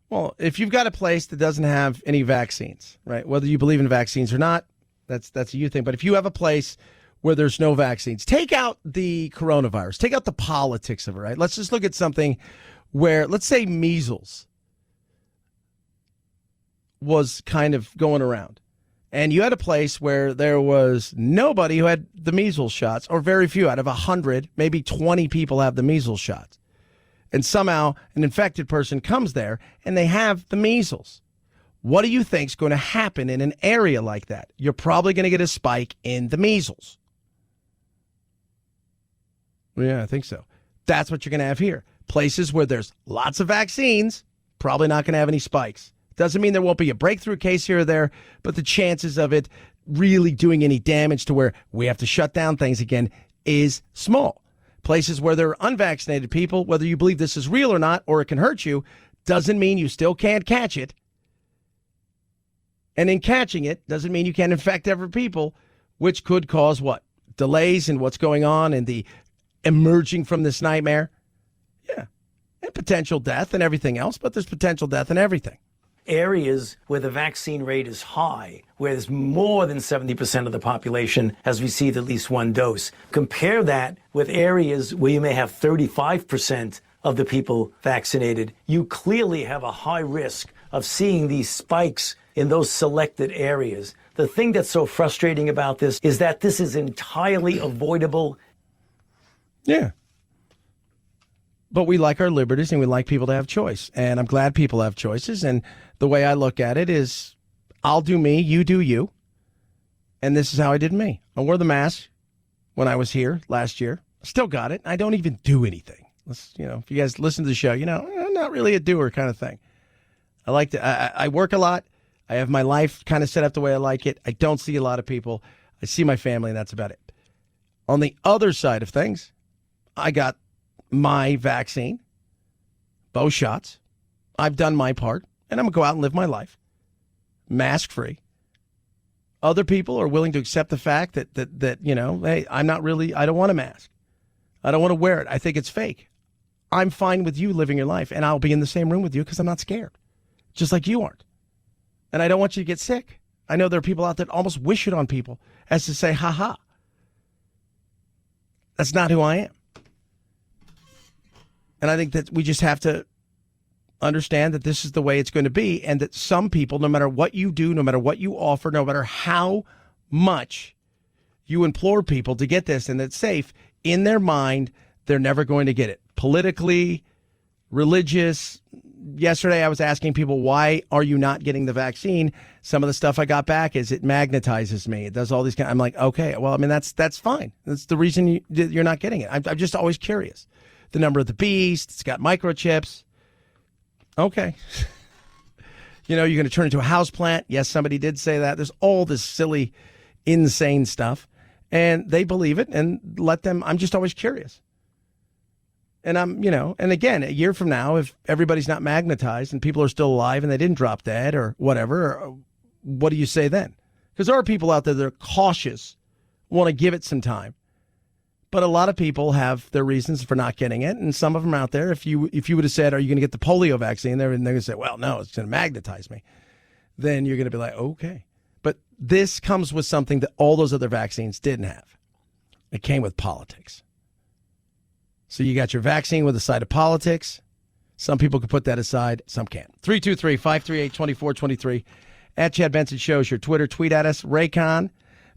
Well, if you've got a place that doesn't have any vaccines, right, whether you believe in vaccines or not, that's a you thing. But if you have a place where there's no vaccines, take out the coronavirus, take out the politics of it, right? Let's just look at something where, let's say measles was kind of going around, and you had a place where there was nobody who had the measles shots, or very few out of 100, maybe 20 people have the measles shots. And somehow an infected person comes there and they have the measles. What do you think is going to happen in an area like that? You're probably going to get a spike in the measles. Yeah, I think so. That's what you're going to have here. Places where there's lots of vaccines, probably not going to have any spikes. Doesn't mean there won't be a breakthrough case here or there, but the chances of it really doing any damage to where we have to shut down things again is small. Places where there are unvaccinated people, whether you believe this is real or not, or it can hurt you, doesn't mean you still can't catch it. And in catching it, doesn't mean you can't infect other people, which could cause what? Delays in what's going on and the emerging from this nightmare. Yeah. And potential death and everything else, but there's potential death in everything. Areas where the vaccine rate is high, where there's more than 70% of the population has received at least one dose. Compare that with areas where you may have 35% of the people vaccinated. You clearly have a high risk of seeing these spikes in those selected areas. The thing that's so frustrating about this is that this is entirely avoidable. Yeah. But we like our liberties and we like people to have choice. And I'm glad people have choices. And the way I look at it is I'll do me, you do you. And this is how I did me. I wore the mask when I was here last year. Still got it. I don't even do anything. If you guys listen to the show, I'm not really a doer kind of thing. I like to, I work a lot. I have my life kind of set up the way I like it. I don't see a lot of people. I see my family and that's about it. On the other side of things, I got my vaccine, both shots. I've done my part, and I'm going to go out and live my life, mask-free. Other people are willing to accept the fact that hey, I don't want a mask. I don't want to wear it. I think it's fake. I'm fine with you living your life, and I'll be in the same room with you because I'm not scared, just like you aren't. And I don't want you to get sick. I know there are people out there that almost wish it on people as to say, ha-ha. That's not who I am. And I think that we just have to understand that this is the way it's going to be, and that some people, no matter what you do, no matter what you offer, no matter how much you implore people to get this and it's safe, in their mind, they're never going to get it. Politically, religious. Yesterday, I was asking people, why are you not getting the vaccine? Some of the stuff I got back is it magnetizes me. It does all these kind. I'm like, okay, well, I mean, that's fine. That's the reason you're not getting it. I'm just always curious. The number of the beast, it's got microchips. Okay. You're going to turn into a house plant. Yes, somebody did say that. There's all this silly, insane stuff. And they believe it, and let them. I'm just always curious. And and again, a year from now, if everybody's not magnetized and people are still alive and they didn't drop dead or whatever, what do you say then? Because there are people out there that are cautious, want to give it some time. But a lot of people have their reasons for not getting it, and some of them out there, if you would have said, are you going to get the polio vaccine? They're going to say, well, no, it's going to magnetize me. Then you're going to be like, okay. But this comes with something that all those other vaccines didn't have. It came with politics. So you got your vaccine with a side of politics. Some people can put that aside. Some can't. 323-538-2423. At Chad Benson Shows your Twitter. Tweet at us. Raycon.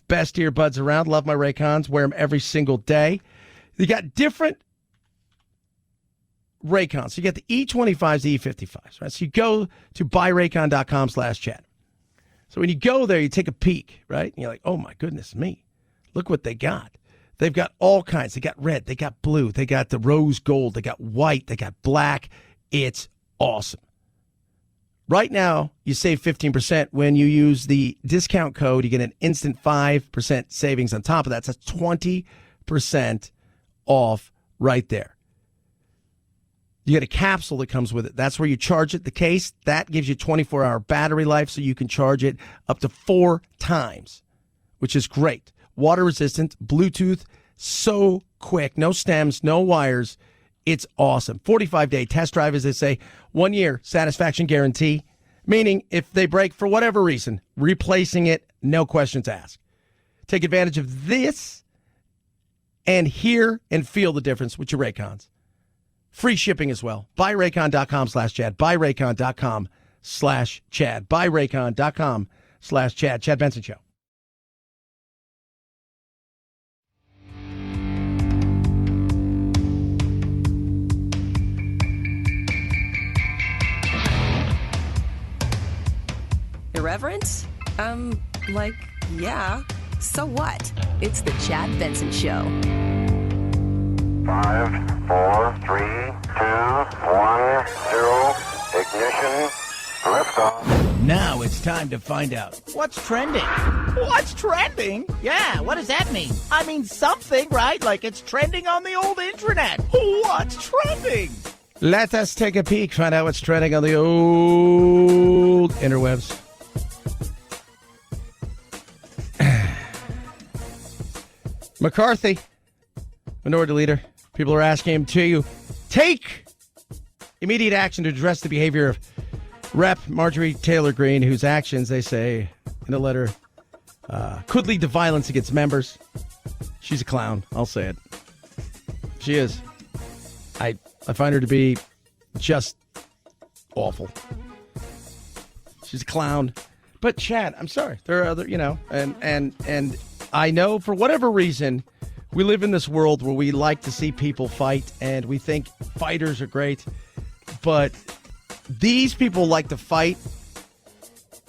Best earbuds around. Love my Raycons. Wear them every single day. You got different Raycons. So you got the E25s, the E55s, right? So you go to buyraycon.com/chat. So when you go there, you take a peek, right? And you're like, oh my goodness me. Look what they got. They've got all kinds. They got red. They got blue. They got the rose gold. They got white. They got black. It's awesome. Right now, you save 15% when you use the discount code. You get an instant 5% savings on top of that. So that's 20% off right there. You get a capsule that comes with it. That's where you charge it. The case, that gives you 24-hour battery life, so you can charge it up to 4 times, which is great. Water resistant, Bluetooth, so quick. No stems, no wires. It's awesome. 45-day test drive, as they say. 1 year satisfaction guarantee, meaning if they break for whatever reason, replacing it, no questions asked. Take advantage of this and hear and feel the difference with your Raycons. Free shipping as well. BuyRaycon.com/Chad. BuyRaycon.com/Chad. BuyRaycon.com/Chad. Chad Benson Show. Irreverent? Yeah. So what? It's the Chad Benson Show. 5, 4, 3, 2, 1, 0. Ignition. Liftoff. Now it's time to find out what's trending. What's trending? Yeah, what does that mean? I mean something, right? Like it's trending on the old internet. What's trending? Let us take a peek, find out what's trending on the old interwebs. McCarthy, minority leader. People are asking him to take immediate action to address the behavior of Rep. Marjorie Taylor Greene, whose actions, they say in a letter, could lead to violence against members. She's a clown. I'll say it. She is. I find her to be just awful. She's a clown. But Chad, I'm sorry. There are other, and I know for whatever reason, we live in this world where we like to see people fight and we think fighters are great. But these people like to fight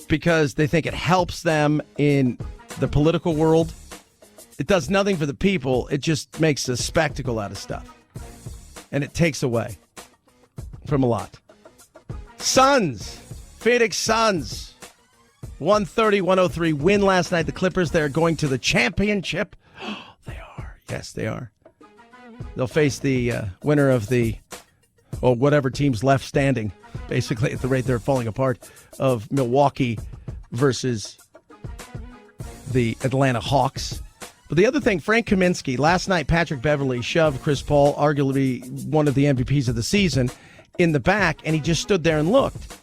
because they think it helps them in the political world. It does nothing for the people. It just makes a spectacle out of stuff. And it takes away from a lot. Suns, Phoenix Suns. 130-103 win last night. The Clippers, they're going to the championship. They are. Yes, they are. They'll face the winner of whatever team's left standing, basically at the rate they're falling apart, of Milwaukee versus the Atlanta Hawks. But the other thing, Frank Kaminsky, last night Patrick Beverley shoved Chris Paul, arguably one of the MVPs of the season, in the back, and he just stood there and looked.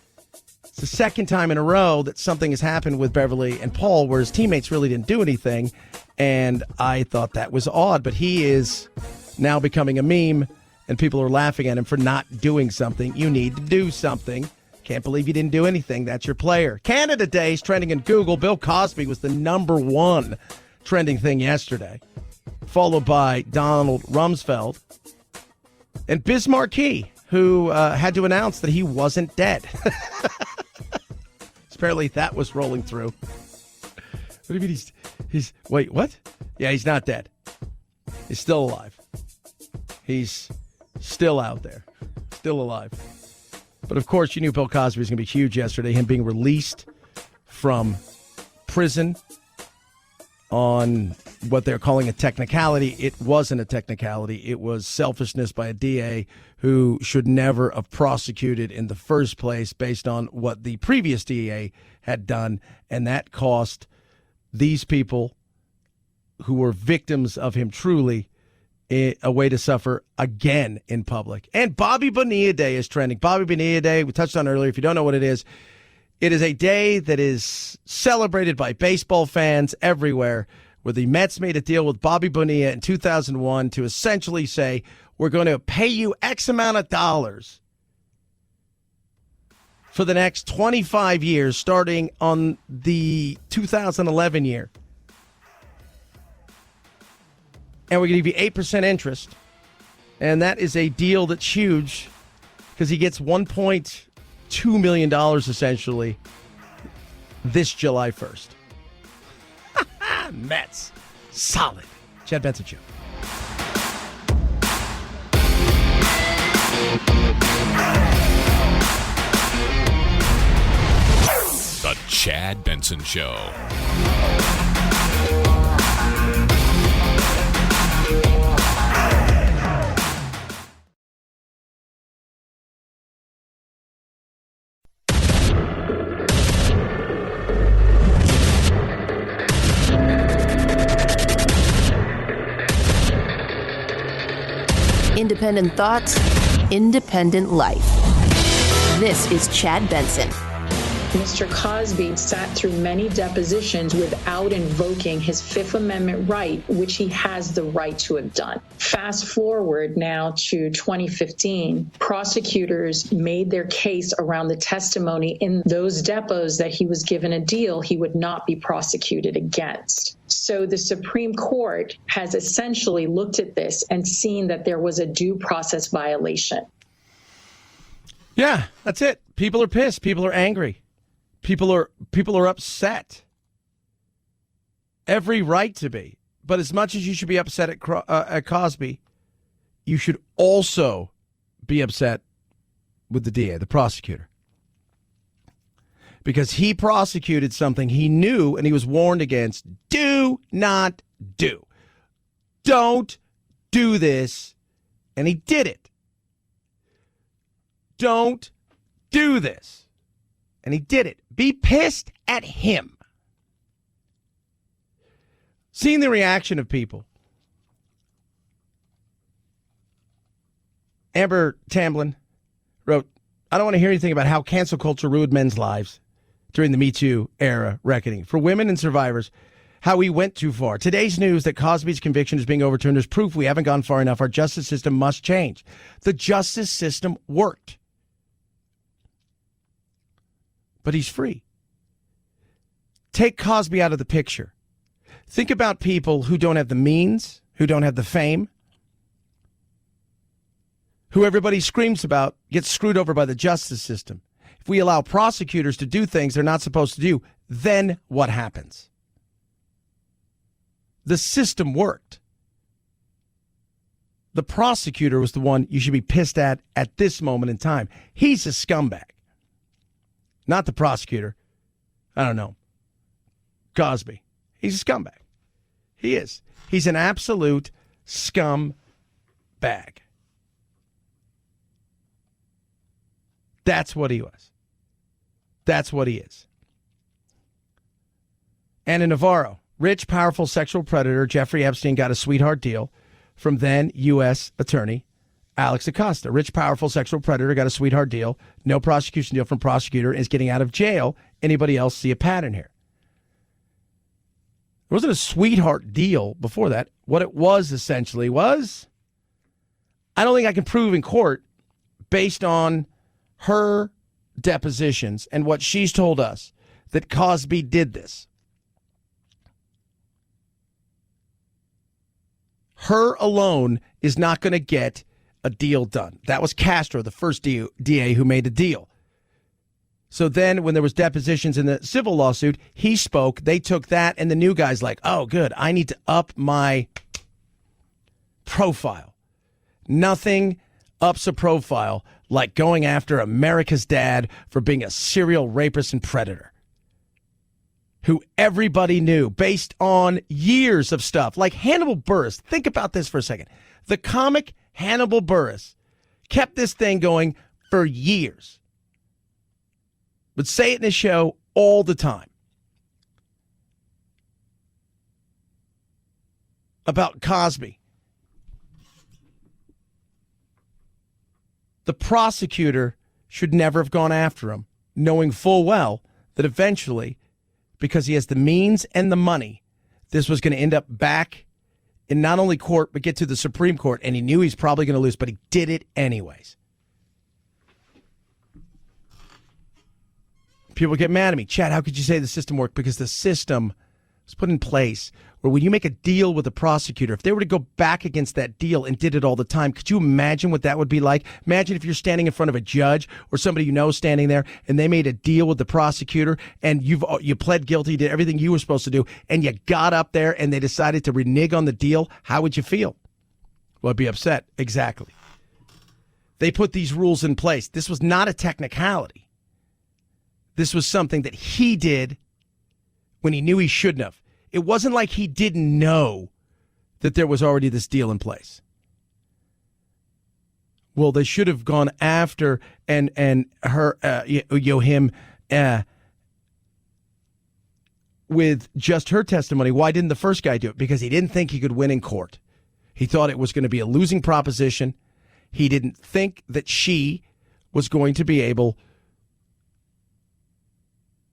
It's the second time in a row that something has happened with Beverley and Paul where his teammates really didn't do anything, and I thought that was odd. But he is now becoming a meme, and people are laughing at him for not doing something. You need to do something. Can't believe you didn't do anything. That's your player. Canada Day is trending in Google. Bill Cosby was the #1 trending thing yesterday, followed by Donald Rumsfeld and Biz Marquis, who had to announce that he wasn't dead. Apparently that was rolling through. What do you mean he's wait, what? Yeah, he's not dead. He's still alive. He's still out there. Still alive. But of course, you knew Bill Cosby was going to be huge yesterday, him being released from prison on what they're calling a technicality. It wasn't a technicality. It was selfishness by a DA who should never have prosecuted in the first place based on what the previous DA had done. And that cost these people who were victims of him truly a way to suffer again in public. And Bobby Bonilla Day is trending. Bobby Bonilla Day, we touched on earlier. If you don't know what it is a day that is celebrated by baseball fans everywhere, where the Mets made a deal with Bobby Bonilla in 2001 to essentially say, we're going to pay you X amount of dollars for the next 25 years, starting on the 2011 year. And we're going to give you 8% interest. And that is a deal that's huge because he gets $1.2 million essentially this July 1st. Mets. Solid. Chad Benson Show. The Chad Benson Show. Independent thoughts, independent life. This is Chad Benson. Mr. Cosby sat through many depositions without invoking his Fifth Amendment right, which he has the right to have done. Fast forward now to 2015, prosecutors made their case around the testimony in those depots that he was given a deal he would not be prosecuted against. So the Supreme Court has essentially looked at this and seen that there was a due process violation. Yeah, that's it. People are pissed. People are angry. People are upset. Every right to be. But as much as you should be upset at Cosby, you should also be upset with the DA, the prosecutor. Because he prosecuted something he knew and he was warned against. Do not do. Don't do this. And he did it. Don't do this. And he did it. Be pissed at him. Seeing the reaction of people. Amber Tamblyn wrote, I don't want to hear anything about how cancel culture ruined men's lives during the Me Too era reckoning. For women and survivors, how we went too far. Today's news that Cosby's conviction is being overturned is proof we haven't gone far enough. Our justice system must change. The justice system worked. But he's free. Take Cosby out of the picture. Think about people who don't have the means, who don't have the fame, who everybody screams about, gets screwed over by the justice system. If we allow prosecutors to do things they're not supposed to do, then what happens? The system worked. The prosecutor was the one you should be pissed at this moment in time. He's a scumbag. Not the prosecutor. I don't know. Cosby. He's a scumbag. He is. He's an absolute scumbag. That's what he was. That's what he is. Anna Navarro, rich, powerful sexual predator Jeffrey Epstein got a sweetheart deal from then U.S. Attorney Alex Acosta. Rich, powerful sexual predator got a sweetheart deal. No prosecution deal from prosecutor, is getting out of jail. Anybody else see a pattern here? There wasn't a sweetheart deal before that. What it was essentially was, I don't think I can prove in court based on her depositions and what she's told us that Cosby did this. Her alone is not going to get a deal done. That was Castro, the first DA who made a deal. So then when there was depositions in the civil lawsuit, he spoke, they took that, and the new guy's like, oh, good, I need to up my profile. Nothing ups a profile like going after America's dad for being a serial rapist and predator, who everybody knew based on years of stuff. Like Hannibal Buress. Think about this for a second. The comic Hannibal Buress kept this thing going for years. Would say it in his show all the time about Cosby. The prosecutor should never have gone after him, knowing full well that eventually, because he has the means and the money, this was going to end up back in not only court, but get to the Supreme Court, and he knew he's probably going to lose, but he did it anyways. People get mad at me. Chad, how could you say the system worked? Because the system was put in place where when you make a deal with a prosecutor, if they were to go back against that deal and did it all the time, could you imagine what that would be like? Imagine if you're standing in front of a judge or somebody you know standing there, and they made a deal with the prosecutor, and you pled guilty, did everything you were supposed to do, and you got up there and they decided to renege on the deal. How would you feel? Well, I'd be upset. Exactly. They put these rules in place. This was not a technicality. This was something that he did when he knew he shouldn't have. It wasn't like he didn't know that there was already this deal in place. Well, they should have gone after him with just her testimony. Why didn't the first guy do it? Because he didn't think he could win in court. He thought it was going to be a losing proposition. He didn't think that she was going to be able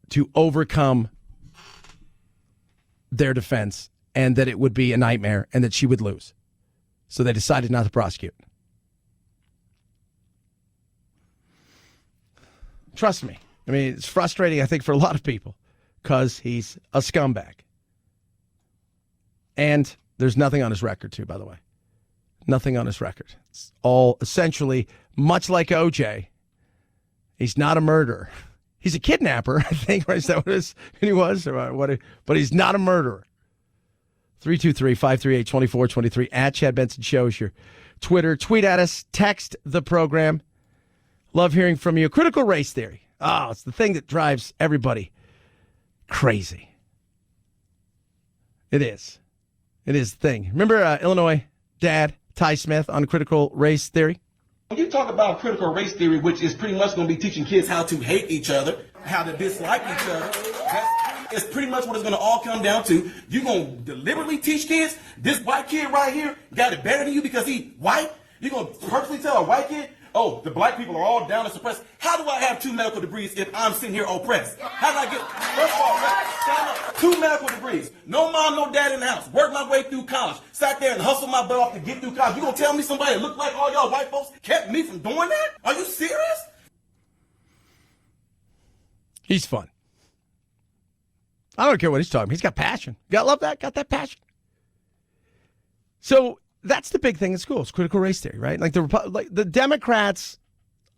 to overcome their defense and that it would be a nightmare and that she would lose. So they decided not to prosecute. Trust me. I mean, it's frustrating, I think, for a lot of people because he's a scumbag. And there's nothing on his record, too, by the way. Nothing on his record. It's all essentially much like OJ. He's not a murderer. He's a kidnapper, I think. Right? Is that what he was? Or what? But he's not a murderer. 323-538-2423 at Chad Benson Show is your Twitter. Tweet at us. Text the program. Love hearing from you. Critical race theory. Oh, it's the thing that drives everybody crazy. It is. It is the thing. Remember Illinois dad Ty Smith on critical race theory? When you talk about critical race theory, which is pretty much going to be teaching kids how to hate each other, how to dislike each other, it's pretty much what it's going to all come down to. You're going to deliberately teach kids, this white kid right here got it better than you because he white? You're going to purposely tell a white kid, oh, the black people are all down and suppressed. How do I have 2 medical degrees if I'm sitting here oppressed? How did I get, first of all, stand up, 2 medical degrees. No mom, no dad in the house. Worked my way through college. Sat there and hustled my butt off to get through college. You gonna tell me somebody that looked like all y'all white folks kept me from doing that? Are you serious? He's fun. I don't care what he's talking about. He's got passion. You gotta love that. Got that passion. So that's the big thing in schools, critical race theory, right? Like the Democrats,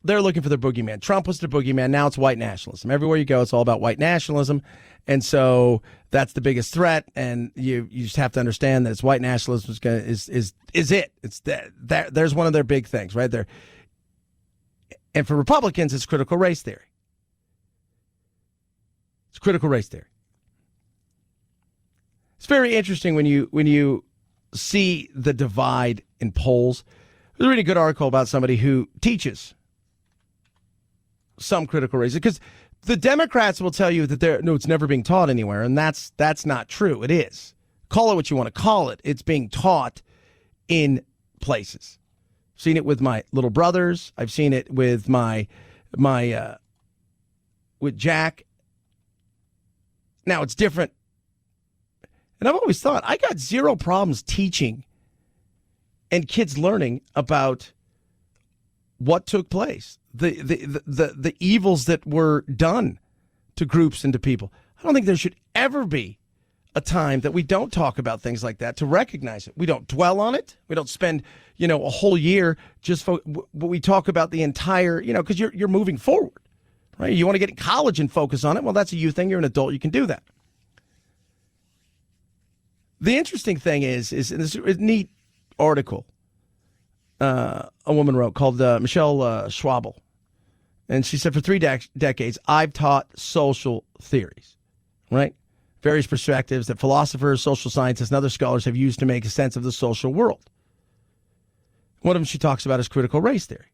they're looking for their boogeyman. Trump was their boogeyman. Now it's white nationalism. Everywhere you go, it's all about white nationalism. And so that's the biggest threat. And you just have to understand that it's white nationalism is it. It's that there's one of their big things right there. And for Republicans, it's critical race theory. It's critical race theory. It's very interesting when you see the divide in polls. There's a really good article about somebody who teaches some critical race, because the Democrats will tell you that it's never being taught anywhere, and that's not true. It is. Call it what you want to call it. It's being taught in places. I've seen it with my little brothers. I've seen it with with Jack. Now it's different. And I've always thought I got zero problems teaching and kids learning about what took place, the evils that were done to groups and to people. I don't think there should ever be a time that we don't talk about things like that, to recognize it. We don't dwell on it. We don't spend, a whole year but we talk about the entire, because you're moving forward, right? You want to get in college and focus on it. Well, that's a you thing. You're an adult. You can do that. The interesting thing is this neat article a woman wrote called Michelle Schwabel. And she said, for 3 decades, I've taught social theories, right? Various perspectives that philosophers, social scientists, and other scholars have used to make a sense of the social world. One of them she talks about is critical race theory.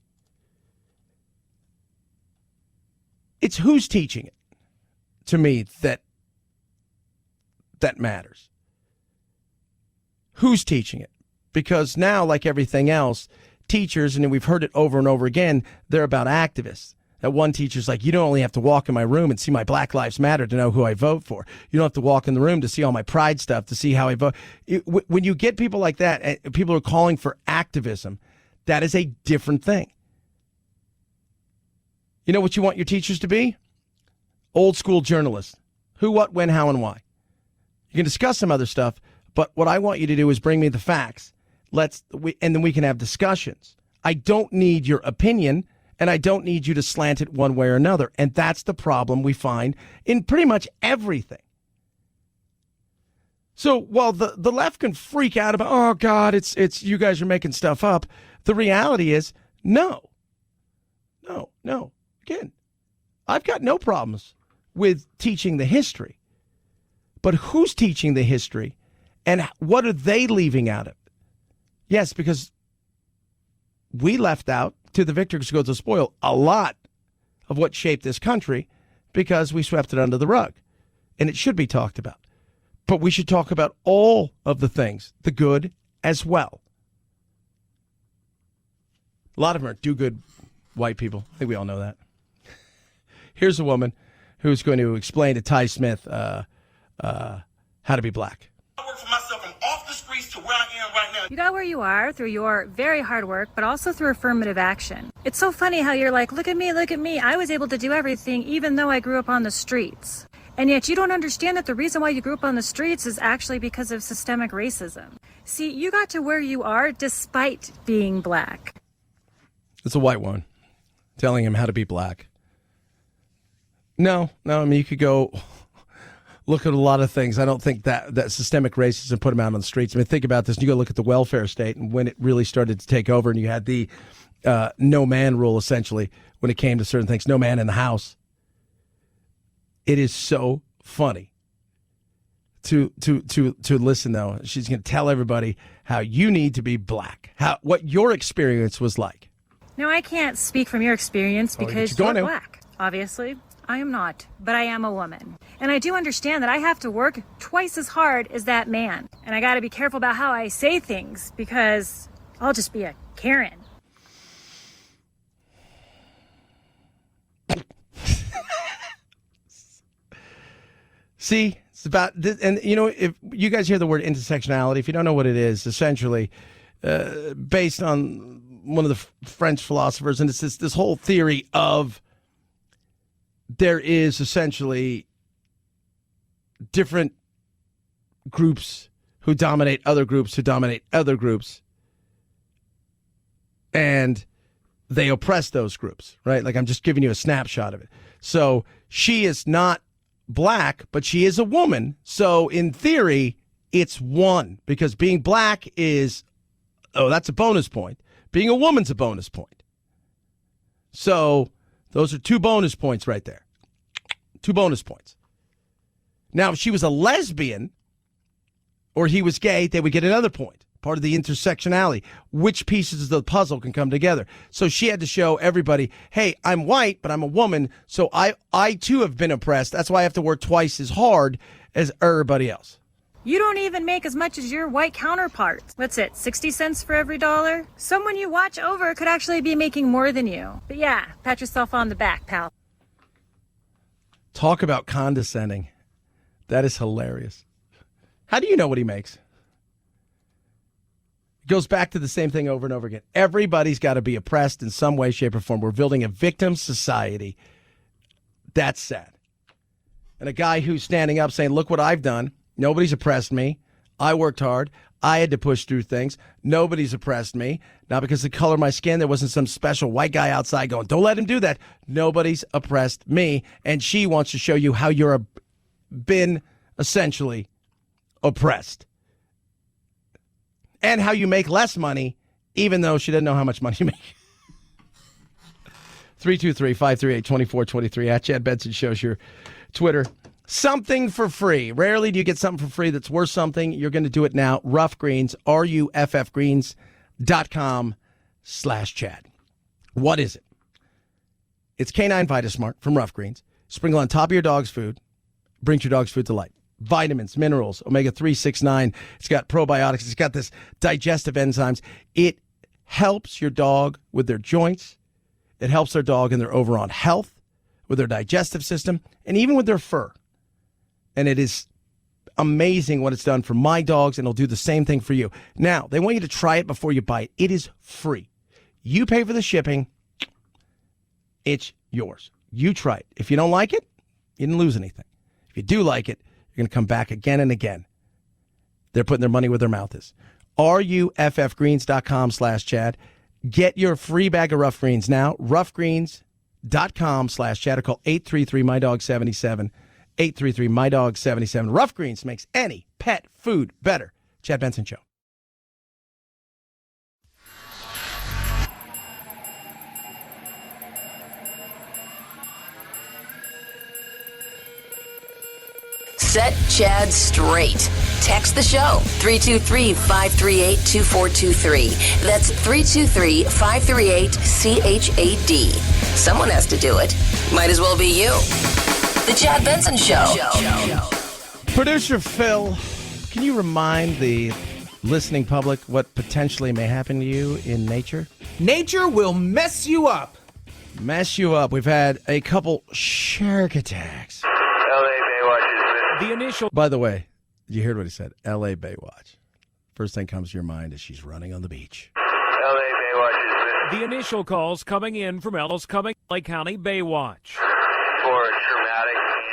It's who's teaching it, to me, that matters. Who's teaching it? Because now, like everything else, teachers, and we've heard it over and over again, they're about activists. That one teacher's like, you don't only have to walk in my room and see my Black Lives Matter to know who I vote for. You don't have to walk in the room to see all my pride stuff, to see how I vote. When you get people like that, and people are calling for activism, that is a different thing. You know what you want your teachers to be? Old school journalists. Who, what, when, how, and why. You can discuss some other stuff, but what I want you to do is bring me the facts. And then we can have discussions. I don't need your opinion, and I don't need you to slant it one way or another. And that's the problem we find in pretty much everything. So while the left can freak out about, oh God, it's you guys are making stuff up, the reality is no. Again, I've got no problems with teaching the history, but who's teaching the history? And what are they leaving out of it? Yes, because we left out, to the victors go to the spoil, a lot of what shaped this country because we swept it under the rug. And it should be talked about. But we should talk about all of the things, the good as well. A lot of them are do-good white people. I think we all know that. Here's a woman who's going to explain to Ty Smith how to be black. I work for myself from off the streets to where I am right now. You got where you are through your very hard work, but also through affirmative action. It's so funny how you're like, look at me, look at me. I was able to do everything even though I grew up on the streets. And yet you don't understand that the reason why you grew up on the streets is actually because of systemic racism. See, you got to where you are despite being black. It's a white one telling him how to be black. No, I mean, you could go look at a lot of things. I don't think that systemic racism put him out on the streets. I mean, think about this. You go look at the welfare state and when it really started to take over and you had the no man rule, essentially, when it came to certain things. No man in the house. It is so funny to listen, though. She's going to tell everybody how you need to be black, what your experience was like. Now, I can't speak from your experience because you're black, obviously. I am not, but I am a woman. And I do understand that I have to work twice as hard as that man. And I got to be careful about how I say things because I'll just be a Karen. See, it's about this, and you know, if you guys hear the word intersectionality, if you don't know what it is, essentially, based on one of the French philosophers, and it's this whole theory of there is essentially different groups who dominate other groups, and they oppress those groups, right? Like, I'm just giving you a snapshot of it. So she is not black, but she is a woman. So in theory, it's one, because being black is, that's a bonus point. Being a woman's a bonus point. So those are 2 bonus points right there. 2 bonus points. Now, if she was a lesbian or he was gay, they would get another point. Part of the intersectionality. Which pieces of the puzzle can come together? So she had to show everybody, hey, I'm white, but I'm a woman, so I too have been oppressed. That's why I have to work twice as hard as everybody else. You don't even make as much as your white counterparts. What's it, 60 cents for every dollar? Someone you watch over could actually be making more than you. But yeah, pat yourself on the back, pal. Talk about condescending. That is hilarious. How do you know what he makes? It goes back to the same thing over and over again. Everybody's got to be oppressed in some way, shape, or form. We're building a victim society. That's sad. And a guy who's standing up saying, look what I've done. Nobody's oppressed me. I worked hard. I had to push through things. Nobody's oppressed me. Not because of the color of my skin. There wasn't some special white guy outside going, don't let him do that. Nobody's oppressed me. And she wants to show you how you're been essentially oppressed. And how you make less money, even though she doesn't know how much money you make. 323-538-2423 at Chad Benson shows your Twitter. Something for free. Rarely do you get something for free that's worth something. You're going to do it now. Rough Greens, ruffgreens.com/Chad. What is it? It's Canine VitaSmart from Rough Greens. Sprinkle on top of your dog's food. Brings your dog's food to life. Vitamins, minerals, omega-3, 6, 9. It's got probiotics. It's got this digestive enzymes. It helps your dog with their joints. It helps their dog in their overall health, with their digestive system, and even with their fur. And it is amazing what it's done for my dogs, and it'll do the same thing for you. Now, they want you to try it before you buy it. It is free. You pay for the shipping. It's yours. You try it. If you don't like it, you didn't lose anything. If you do like it, you're going to come back again and again. They're putting their money where their mouth is. ruffgreens.com/Chad. Get your free bag of Rough Greens now. ruffgreens.com/Chad. Or call 833-MyDog77. 833-MyDog77. Rough Greens makes any pet food better. Chad Benson Show. Set Chad straight. Text the show, 323-538-2423. That's 323-538-CHAD. Someone has to do it. Might as well be you. The Chad Benson Show. Producer Phil, can you remind the listening public what potentially may happen to you in nature? Nature will mess you up. Mess you up. We've had a couple shark attacks. LA Baywatch is The initial. By the way, you heard what he said. L.A. Baywatch. First thing comes to your mind is she's running on the beach. LA Baywatch is The initial calls coming in from LA County Baywatch. for traumatic hand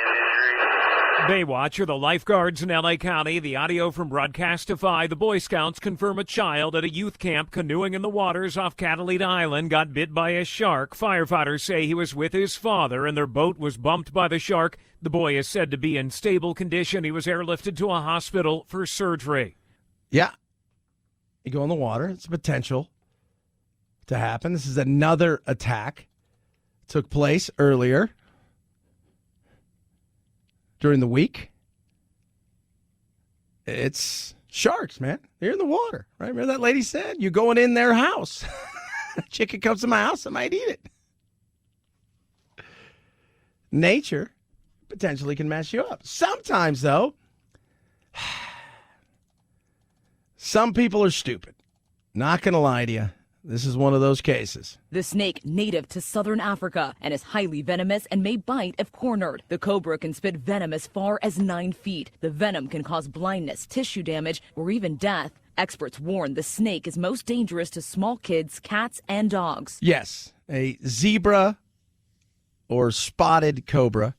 injury. Baywatch are the lifeguards in LA County. The audio from Broadcastify. The Boy Scouts confirm a child at a youth camp canoeing in the waters off Catalina Island got bit by a shark. Firefighters say he was with his father and their boat was bumped by the shark. The boy is said to be in stable condition. He was airlifted to a hospital for surgery. Yeah. You go in the water. It's a potential to happen. This is another attack. Took place earlier during the week. It's sharks, man. They're in the water, right? Remember that lady said, you're going in their house. Chicken comes to my house, I might eat it. Nature potentially can mess you up. Sometimes, though, some people are stupid. Not going to lie to you. This is one of those cases. The snake, native to southern Africa and is highly venomous and may bite if cornered. The cobra can spit venom as far as 9 feet. The venom can cause blindness, tissue damage, or even death. Experts warn the snake is most dangerous to small kids, cats, and dogs. Yes, a zebra or spotted cobra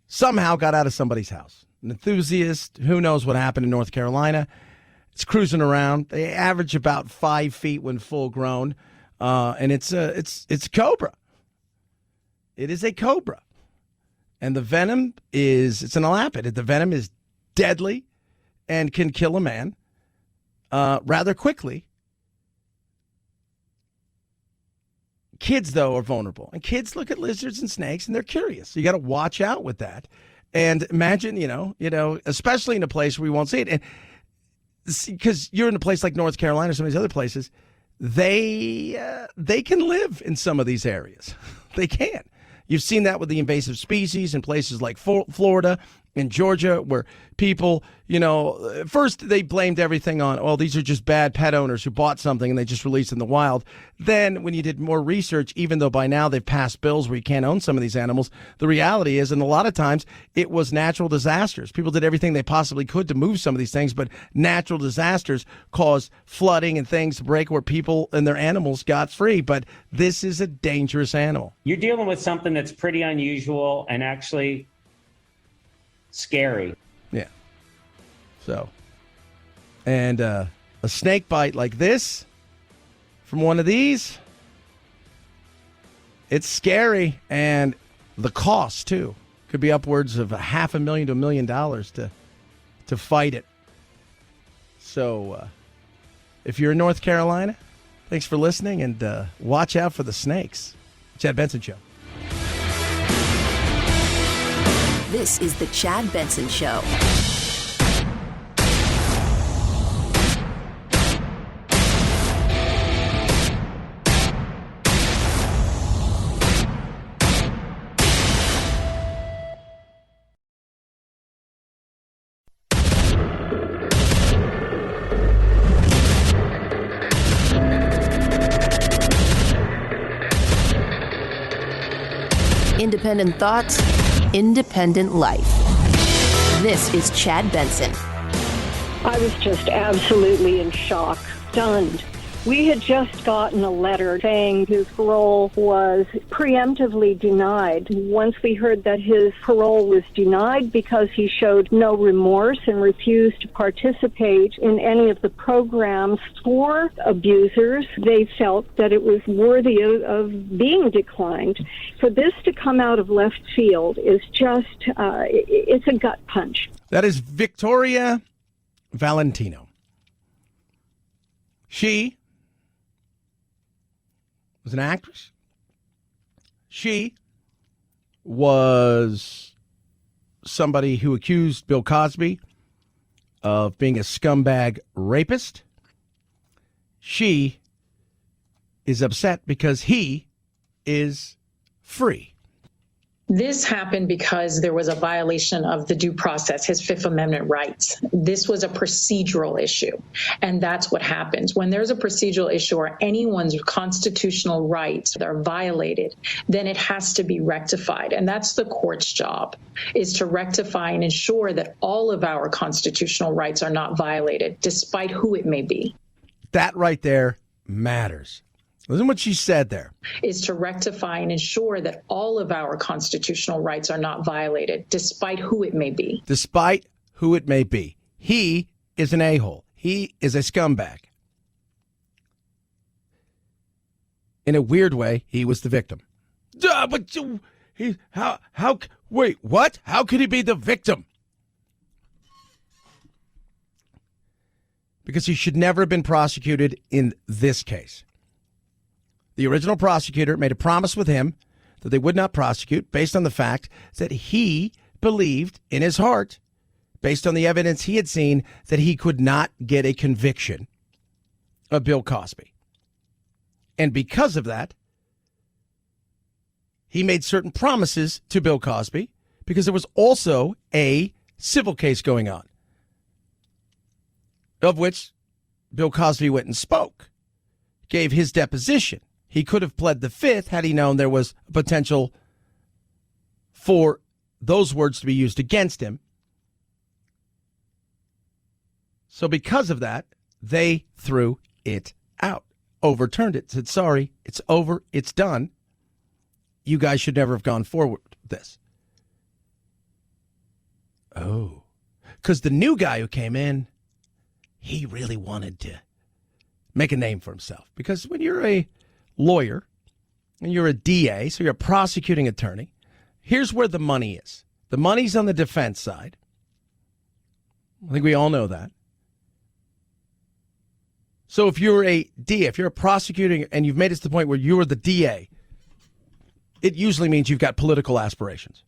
somehow got out of somebody's house. An enthusiast, who knows what happened in North Carolina. It's cruising around. They average about 5 feet when full grown, and it's a cobra. It is a cobra, and the venom it's an elapid. The venom is deadly and can kill a man rather quickly. Kids, though, are vulnerable, and kids look at lizards and snakes, and they're curious. So you got to watch out with that. And imagine, you know, especially in a place where we won't see it, and because you're in a place like North Carolina or some of these other places, they can live in some of these areas. They can. You've seen that with the invasive species in places like Florida and Georgia, where people, first they blamed everything on, these are just bad pet owners who bought something and they just released it in the wild. Then when you did more research, even though by now they've passed bills where you can't own some of these animals, the reality is, and a lot of times, it was natural disasters. People did everything they possibly could to move some of these things, but natural disasters caused flooding and things to break where people and their animals got free. But this is a dangerous animal. You're dealing with something that's pretty unusual and actually scary. Yeah. So, and a snake bite like this from one of these, it's scary, and the cost too could be upwards of $500,000 to $1 million to fight it. So, if you're in North Carolina, thanks for listening, and watch out for the snakes. Chad Benson Show. This is the Chad Benson Show. Independent thoughts, independent life. This is Chad Benson. I was just absolutely in shock, stunned. We had just gotten a letter saying his parole was preemptively denied. Once we heard that his parole was denied because he showed no remorse and refused to participate in any of the programs for abusers, they felt that it was worthy of being declined. For this to come out of left field is just, it's a gut punch. That is Victoria Valentino. She was an actress. She was somebody who accused Bill Cosby of being a scumbag rapist. She is upset because he is free. This happened because there was a violation of the due process, his Fifth Amendment rights. This was a procedural issue. And that's what happens. When there's a procedural issue or anyone's constitutional rights are violated, then it has to be rectified. And that's the court's job, is to rectify and ensure that all of our constitutional rights are not violated, despite who it may be. That right there matters. Listen to what she said there. Is to rectify and ensure that all of our constitutional rights are not violated, despite who it may be. Despite who it may be. He is an a-hole. He is a scumbag. In a weird way, he was the victim. Wait, what? How could he be the victim? Because he should never have been prosecuted in this case. The original prosecutor made a promise with him that they would not prosecute based on the fact that he believed in his heart, based on the evidence he had seen, that he could not get a conviction of Bill Cosby. And because of that, he made certain promises to Bill Cosby because there was also a civil case going on, of which Bill Cosby went and spoke, gave his deposition. He could have pled the Fifth had he known there was a potential for those words to be used against him. So because of that, they threw it out, overturned it, said, sorry, it's over, it's done. You guys should never have gone forward with this. Oh, because the new guy who came in, he really wanted to make a name for himself. Because when you're a lawyer and you're a DA, so you're a prosecuting attorney, here's where the money is. The money's on the defense side. I think we all know that. So if you're a DA, if you're a prosecuting and you've made it to the point where you're the DA, it usually means you've got political aspirations.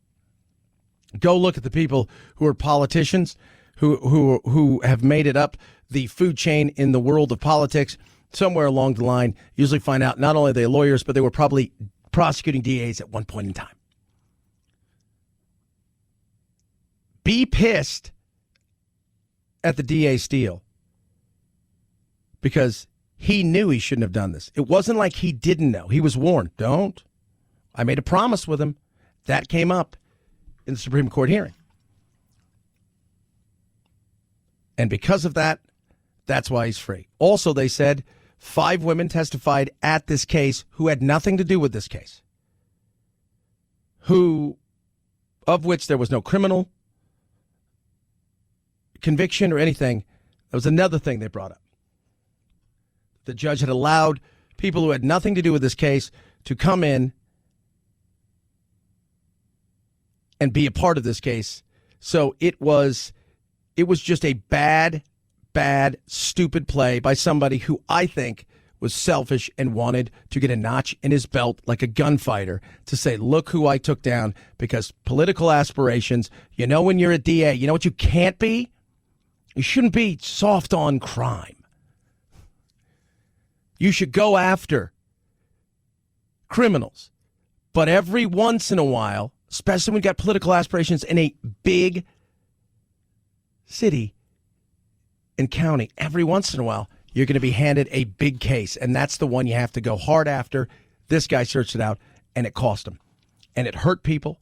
Go look at the people who are politicians, who have made it up the food chain in the world of politics. Somewhere along the line, usually find out not only are they lawyers, but they were probably prosecuting DAs at one point in time. Be pissed at the DA Steele because he knew he shouldn't have done this. It wasn't like he didn't know. He was warned. Don't. I made a promise with him. That came up in the Supreme Court hearing. And because of that, that's why he's free. Also, they said 5 women testified at this case who had nothing to do with this case, of which there was no criminal conviction or anything. That was another thing they brought up. The judge had allowed people who had nothing to do with this case to come in and be a part of this case. So it was just a bad, stupid play by somebody who I think was selfish and wanted to get a notch in his belt like a gunfighter to say, look who I took down, because political aspirations, when you're a DA, you know what you can't be? You shouldn't be soft on crime. You should go after criminals. But every once in a while, especially when you got political aspirations in a big city and county, every once in a while, you're going to be handed a big case, and that's the one you have to go hard after. This guy searched it out, and it cost him. And it hurt people,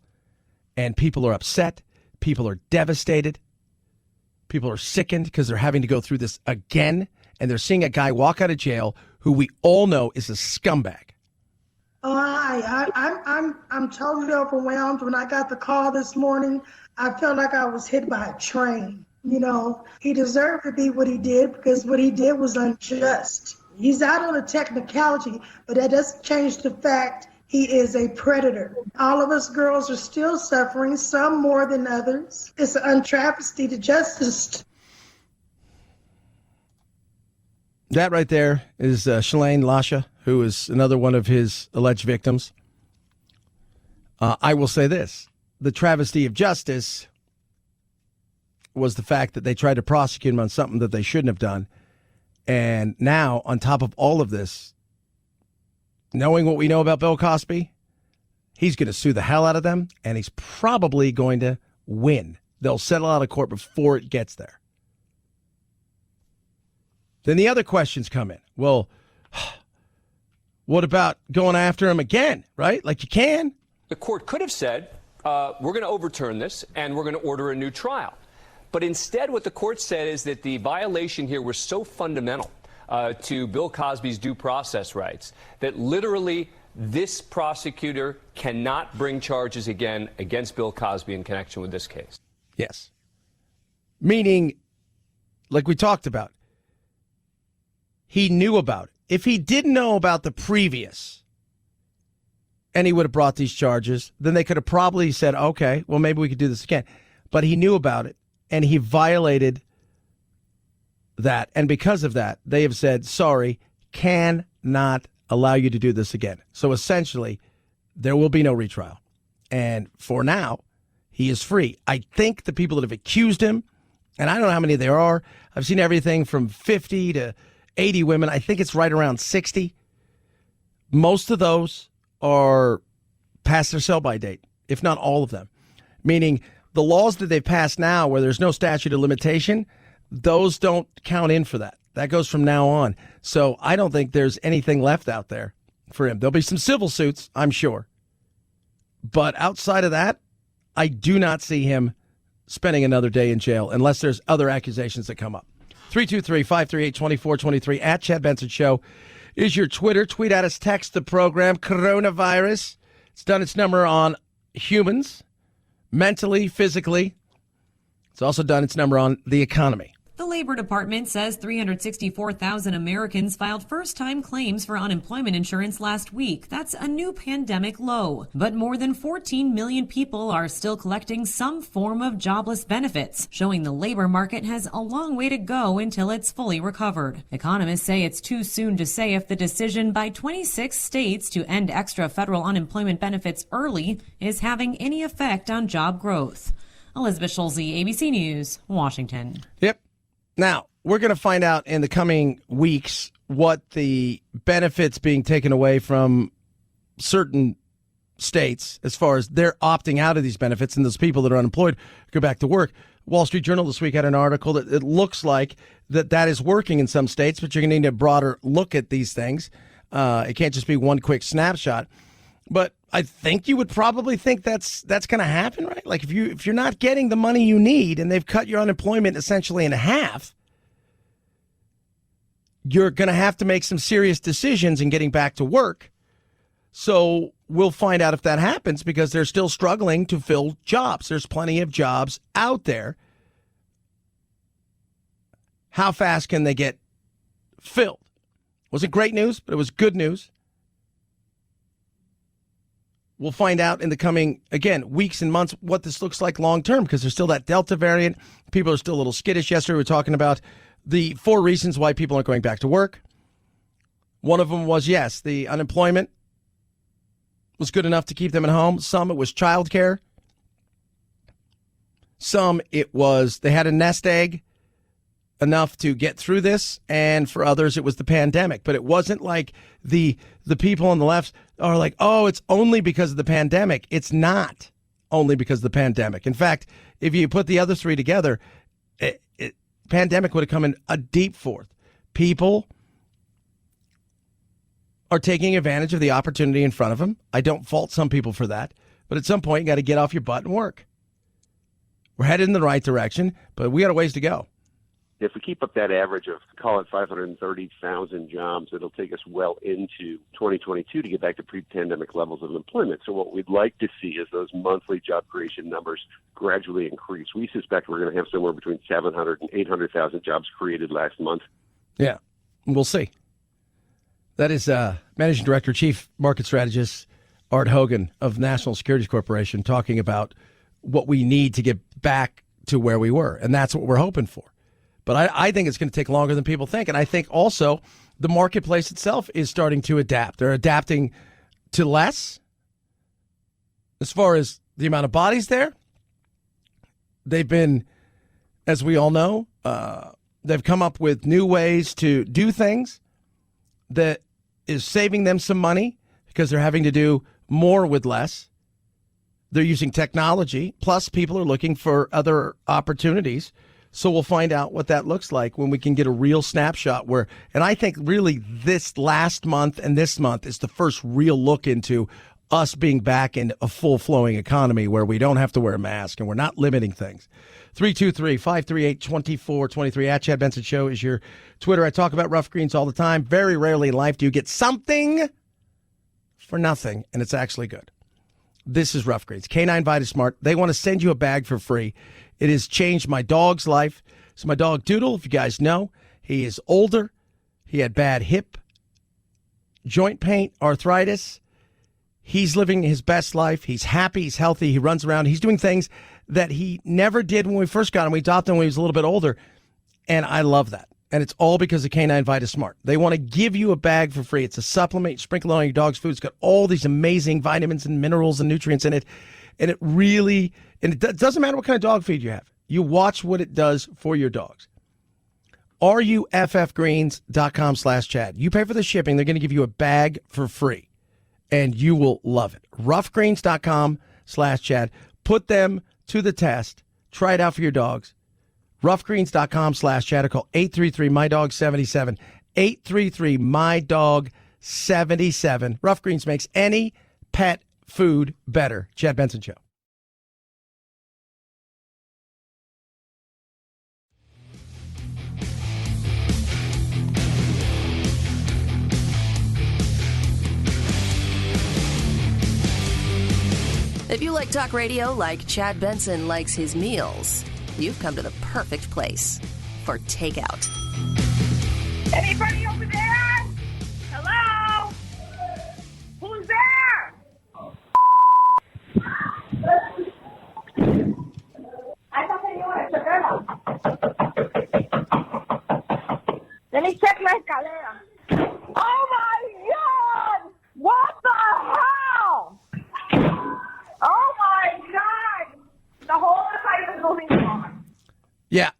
and people are upset. People are devastated. People are sickened because they're having to go through this again, and they're seeing a guy walk out of jail who we all know is a scumbag. Oh, I'm totally overwhelmed. When I got the call this morning, I felt like I was hit by a train. He deserved to be what he did because what he did was unjust. He's out on a technicality, but that doesn't change the fact he is a predator. All of us girls are still suffering, some more than others. It's an untravesty to justice. That right there is Shalane Lasha, who is another one of his alleged victims. I will say this. The travesty of justice was the fact that they tried to prosecute him on something that they shouldn't have done. And now, on top of all of this, knowing what we know about Bill Cosby, He's going to sue the hell out of them, and he's probably going to win. They'll settle out of court before it gets there. Then the other questions come in. Well, what about going after him again, right? Like you can. The court could have said, we're going to overturn this and we're going to order a new trial. But instead, what the court said is that the violation here was so fundamental to Bill Cosby's due process rights that literally this prosecutor cannot bring charges again against Bill Cosby in connection with this case. Yes. Meaning, like we talked about, he knew about it. If he didn't know about the previous and he would have brought these charges, then they could have probably said, okay, well, maybe we could do this again. But he knew about it, and he violated that. And because of that, they have said, sorry, cannot allow you to do this again. So essentially, there will be no retrial. And for now, he is free. I think the people that have accused him, and I don't know how many there are. I've seen everything from 50 to 80 women. I think it's right around 60. Most of those are past their sell-by date, if not all of them. Meaning the laws that they've passed now where there's no statute of limitation, those don't count in for that. That goes from now on. So I don't think there's anything left out there for him. There'll be some civil suits, I'm sure. But outside of that, I do not see him spending another day in jail unless there's other accusations that come up. 323-538-2423 at Chad Benson Show is your Twitter. Tweet at us, text the program. Coronavirus. It's done its number on humans, mentally, physically. It's also done its number on the economy. The Labor Department says 364,000 Americans filed first-time claims for unemployment insurance last week. That's a new pandemic low. But more than 14 million people are still collecting some form of jobless benefits, showing the labor market has a long way to go until it's fully recovered. Economists say it's too soon to say if the decision by 26 states to end extra federal unemployment benefits early is having any effect on job growth. Elizabeth Schulze, ABC News, Washington. Yep. Now, we're going to find out in the coming weeks what the benefits being taken away from certain states, as far as they're opting out of these benefits and those people that are unemployed go back to work. Wall Street Journal this week had an article that it looks like that is working in some states, but you're going to need a broader look at these things. It can't just be one quick snapshot. But I think you would probably think that's going to happen, right? Like if you're not getting the money you need and they've cut your unemployment essentially in half, you're going to have to make some serious decisions in getting back to work. So we'll find out if that happens because they're still struggling to fill jobs. There's plenty of jobs out there. How fast can they get filled? Wasn't great news, but it was good news. We'll find out in the coming, again, weeks and months what this looks like long term because there's still that Delta variant. People are still a little skittish. Yesterday we were talking about the 4 reasons why people aren't going back to work. One of them was, yes, the unemployment was good enough to keep them at home. Some it was childcare. Some it was they had a nest egg enough to get through this, and for others it was the pandemic. But it wasn't like the people on the left are like, oh, it's only because of the pandemic. It's not only because of the pandemic. In fact, if you put the other 3 together, pandemic would have come in a deep fourth. People are taking advantage of the opportunity in front of them. I don't fault some people for that, but at some point you got to get off your butt and work. We're headed in the right direction, but we got a ways to go. If we keep up that average of, call it 530,000 jobs, it'll take us well into 2022 to get back to pre-pandemic levels of employment. So what we'd like to see is those monthly job creation numbers gradually increase. We suspect we're going to have somewhere between 700 and 800,000 jobs created last month. Yeah, we'll see. That is Managing Director, Chief Market Strategist Art Hogan of National Securities Corporation talking about what we need to get back to where we were, and that's what we're hoping for. But I think it's going to take longer than people think. And I think also the marketplace itself is starting to adapt. They're adapting to less as far as the amount of bodies there. They've been, as we all know, they've come up with new ways to do things that is saving them some money because they're having to do more with less. They're using technology. Plus, people are looking for other opportunities. So we'll find out what that looks like when we can get a real snapshot where, and I think really this last month and this month is the first real look into us being back in a full-flowing economy where we don't have to wear a mask and we're not limiting things. 323-538-2423 at Chad Benson Show is your Twitter. I talk about rough greens all the time. Very rarely in life do you get something for nothing, and it's actually good. This is Rough Greens. Canine VitaSmart. They want to send you a bag for free. It has changed my dog's life. So my dog Doodle, if you guys know, he is older. He had bad hip, joint pain, arthritis. He's living his best life. He's happy. He's healthy. He runs around. He's doing things that he never did when we first got him. We adopted him when he was a little bit older. And I love that. And it's all because of Canine VitaSmart. They want to give you a bag for free. It's a supplement. You sprinkle it on your dog's food. It's got all these amazing vitamins and minerals and nutrients in it. And it really, and it doesn't matter what kind of dog feed you have. You watch what it does for your dogs. RUFFgreens.com/Chad. You pay for the shipping. They're going to give you a bag for free. And you will love it. Roughgreens.com/Chad. Put them to the test. Try it out for your dogs. Roughgreens.com/Chad. Call 833-MY-DOG-77. 833-MY-DOG-77. Rough Greens makes any pet food better. Chad Benson Show. If you like talk radio like Chad Benson likes his meals, you've come to the perfect place for takeout. Anybody over there? Hello? Who's there? Let me check my escalera. Oh my God! What the hell? Oh my God! The whole place is moving on. Yeah,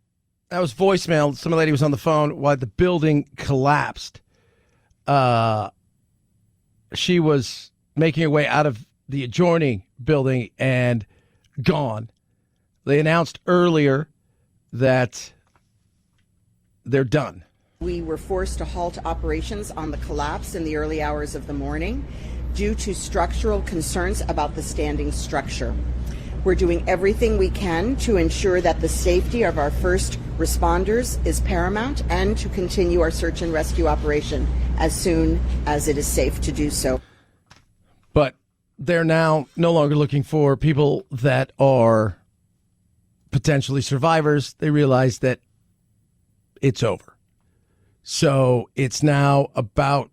that was voicemail. Some lady was on the phone while the building collapsed. She was making her way out of the adjoining building and gone. They announced earlier that they're done. We were forced to halt operations on the collapse in the early hours of the morning due to structural concerns about the standing structure. We're doing everything we can to ensure that the safety of our first responders is paramount and to continue our search and rescue operation as soon as it is safe to do so. But they're now no longer looking for people that are potentially survivors. They realize that it's over. So it's now about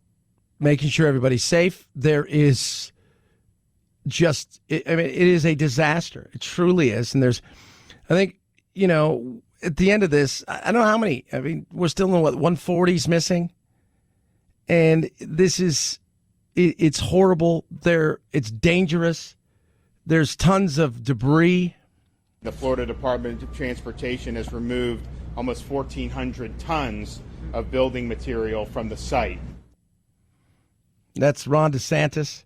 making sure everybody's safe. There is just, it is a disaster. It truly is. And there's, I think, at the end of this, I don't know how many, we're still in 140s missing. And this is, it's horrible. It's dangerous. There's tons of debris. The Florida Department of Transportation has removed almost 1,400 tons of building material from the site. That's Ron DeSantis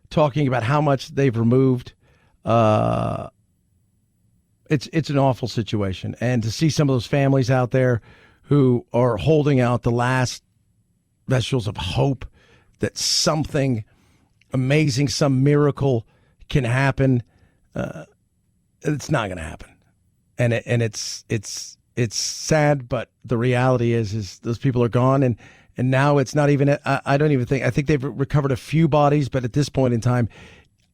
talking about how much they've removed. It's an awful situation. And to see some of those families out there who are holding out the last vestiges of hope that something amazing, some miracle can happen, it's not going to happen. And it's sad, but the reality is those people are gone, and now it's not even. I think they've recovered a few bodies, but at this point in time,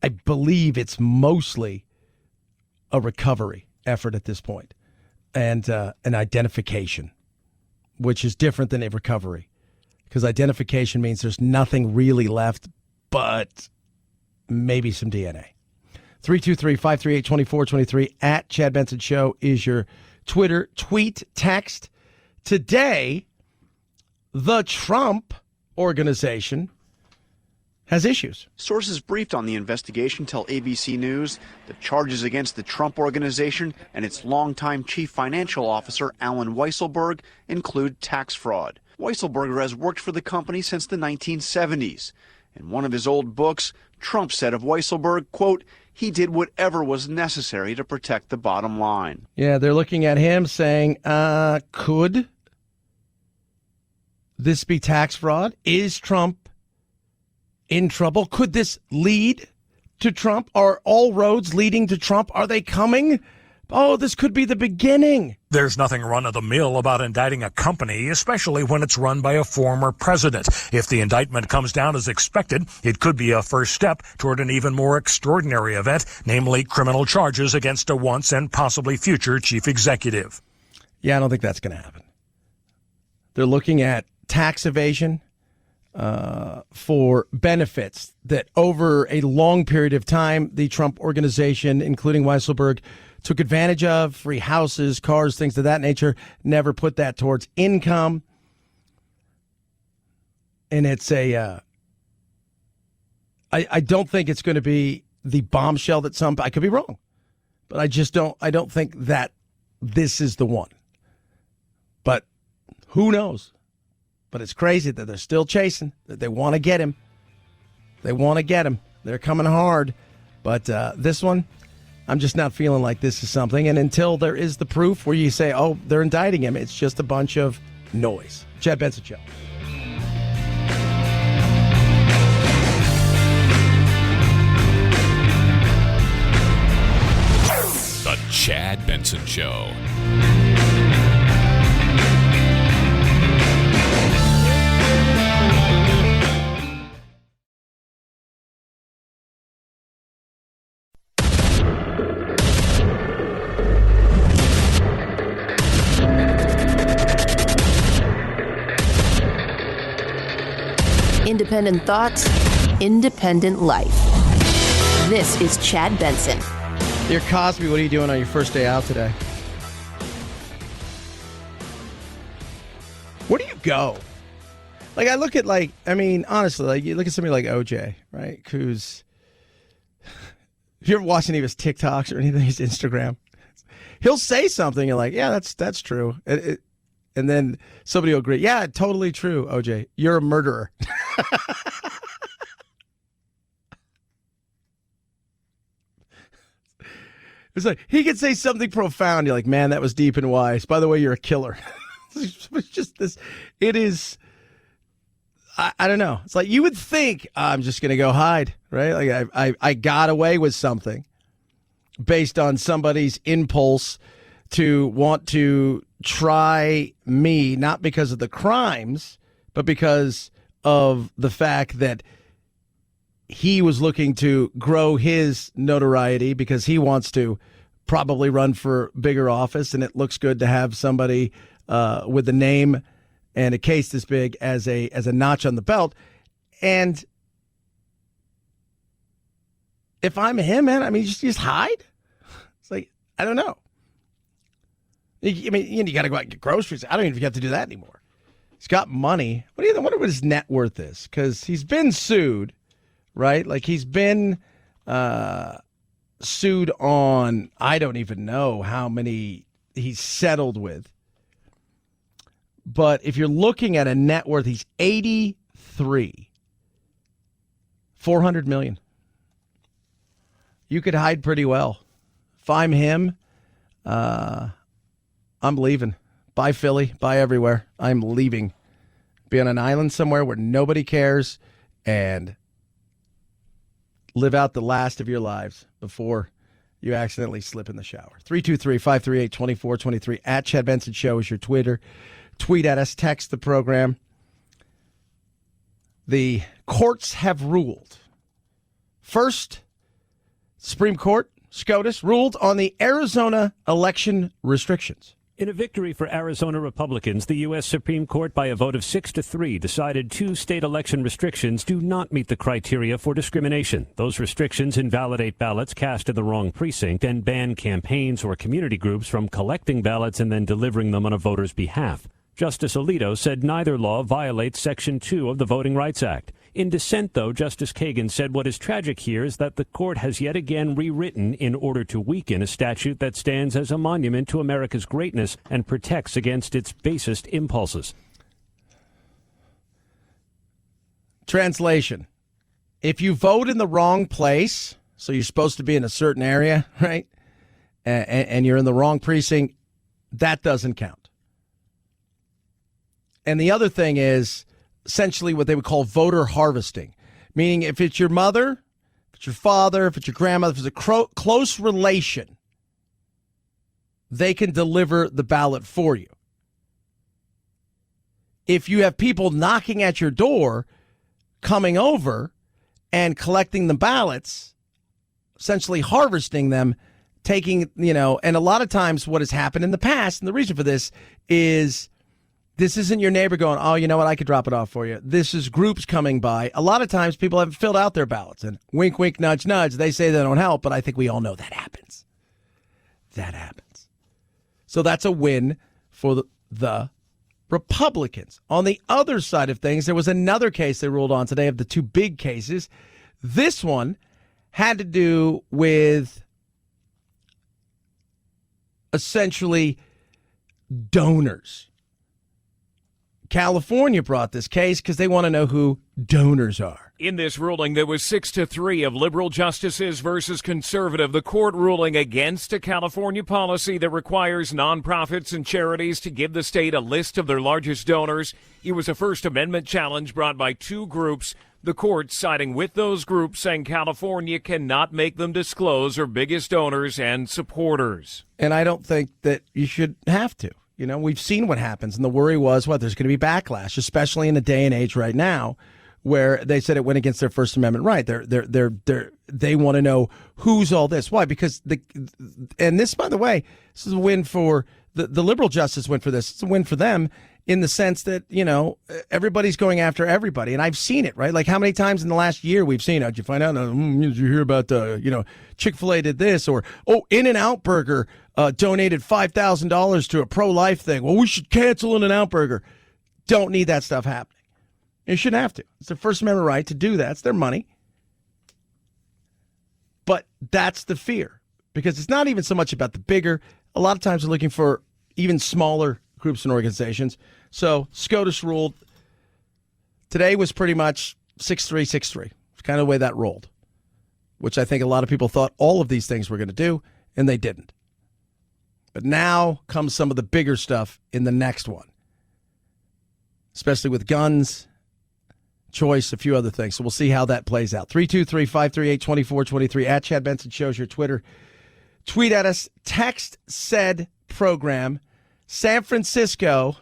I believe it's mostly a recovery effort at this point, and an identification, which is different than a recovery, because identification means there's nothing really left, but maybe some DNA. 323-538-2423 at Chad Benson Show is your Twitter tweet text. Today, the Trump Organization has issues. Sources briefed on the investigation tell ABC News the charges against the Trump Organization and its longtime chief financial officer, Alan Weissenberg, include tax fraud. Weissenberg has worked for the company since the 1970s. In one of his old books, Trump said of Weissenberg, quote, he did whatever was necessary to protect the bottom line. Yeah, they're looking at him saying, could this be tax fraud? Is Trump in trouble? Could this lead to Trump? Are all roads leading to Trump? Are they coming? Oh, this could be the beginning. There's nothing run-of-the-mill about indicting a company, especially when it's run by a former president. If the indictment comes down as expected, it could be a first step toward an even more extraordinary event, namely criminal charges against a once and possibly future chief executive. Yeah, I don't think that's going to happen. They're looking at tax evasion for benefits that over a long period of time, the Trump organization, including Weissenberg, took advantage of. Free houses, cars, things of that nature. Never put that towards income. And it's I don't think it's going to be the bombshell that I could be wrong, but I don't think that this is the one. But who knows? But it's crazy that they're still chasing, that they want to get him. They want to get him. They're coming hard. But this one, I'm just not feeling like this is something. And until there is the proof where you say, oh, they're indicting him, it's just a bunch of noise. Chad Benson Show. The Chad Benson Show. Independent thoughts, independent life. This is Chad Benson. Dear Cosby, what are you doing on your first day out today? Where do you go? Like, I look at, honestly, like, you look at somebody like OJ, right? Who's, if you're watching any of his TikToks or anything, his Instagram, he'll say something, you're like, yeah, that's true. And then somebody will agree, yeah, totally true, OJ. You're a murderer. It's like, he could say something profound. You're like, man, that was deep and wise. By the way, you're a killer. It's just this. It is, I don't know. It's like, you would think, I'm just going to go hide, right? Like, I got away with something based on somebody's impulse to want to try me, not because of the crimes, but because of the fact that he was looking to grow his notoriety because he wants to probably run for bigger office, and it looks good to have somebody with a name and a case this big as a notch on the belt. And if I'm him, man, I mean, just hide. It's like, I don't know. I mean, you got to go out and get groceries. I don't even have to do that anymore. He's got money. I wonder what his net worth is, because he's been sued, right? Like, he's been sued on, I don't even know how many he's settled with. But if you're looking at a net worth, he's 83. $400 million. You could hide pretty well. If I'm him, I'm leaving. Bye, Philly. Bye, everywhere. I'm leaving. Be on an island somewhere where nobody cares and live out the last of your lives before you accidentally slip in the shower. 323-538-2423. At Chad Benson Show is your Twitter. Tweet at us. Text the program. The courts have ruled. First, Supreme Court, SCOTUS, ruled on the Arizona election restrictions. In a victory for Arizona Republicans, the U.S. Supreme Court, by a vote of 6-3, decided 2 state election restrictions do not meet the criteria for discrimination. Those restrictions invalidate ballots cast in the wrong precinct and ban campaigns or community groups from collecting ballots and then delivering them on a voter's behalf. Justice Alito said neither law violates Section 2 of the Voting Rights Act. In dissent, though, Justice Kagan said what is tragic here is that the court has yet again rewritten in order to weaken a statute that stands as a monument to America's greatness and protects against its basest impulses. Translation. If you vote in the wrong place, So you're supposed to be in a certain area, right? And you're in the wrong precinct. That doesn't count. And the other thing is essentially what they would call voter harvesting, meaning if it's your mother, if it's your father, if it's your grandmother, if it's a close relation, they can deliver the ballot for you. If you have people knocking at your door, coming over and collecting the ballots, essentially harvesting them, taking, and a lot of times what has happened in the past, and the reason for this is this isn't your neighbor going, oh, you know what, I could drop it off for you. This is groups coming by. A lot of times people haven't filled out their ballots, and wink, wink, nudge, nudge. They say they don't help, but I think we all know that happens. That happens. So that's a win for the Republicans. On the other side of things, there was another case they ruled on today of the two big cases. This one had to do with essentially donors. California brought this case because they want to know who donors are. In this ruling, there was 6-3 of liberal justices versus conservative. The court ruling against a California policy that requires nonprofits and charities to give the state a list of their largest donors. It was a First Amendment challenge brought by two groups. The court siding with those groups, saying California cannot make them disclose their biggest donors and supporters. And I don't think that you should have to. We've seen what happens, and the worry was, there's going to be backlash, especially in a day and age right now where they said it went against their First Amendment right. They want to know who's all this. Why? Because and this, by the way, this is a win for the liberal justice win for this. It's a win for them in the sense that, everybody's going after everybody. And I've seen it, right? Like how many times in the last year we've seen, did you find out, did you hear about, Chick-fil-A did this, or, In-N-Out Burger donated $5,000 to a pro-life thing. Well, we should cancel In-N-Out Burger. Don't need that stuff happening. You shouldn't have to. It's their First Amendment right to do that. It's their money. But that's the fear, because it's not even so much about the bigger. A lot of times they're looking for even smaller groups and organizations. So SCOTUS ruled. Today was pretty much 6-3, 6-3. It's kind of the way that rolled, which I think a lot of people thought all of these things were going to do, and they didn't. But now comes some of the bigger stuff in the next one, especially with guns, choice, a few other things. So we'll see how that plays out. 323-538-2423 at Chad Benson Shows your Twitter. Tweet at us. Text said program. San Francisco.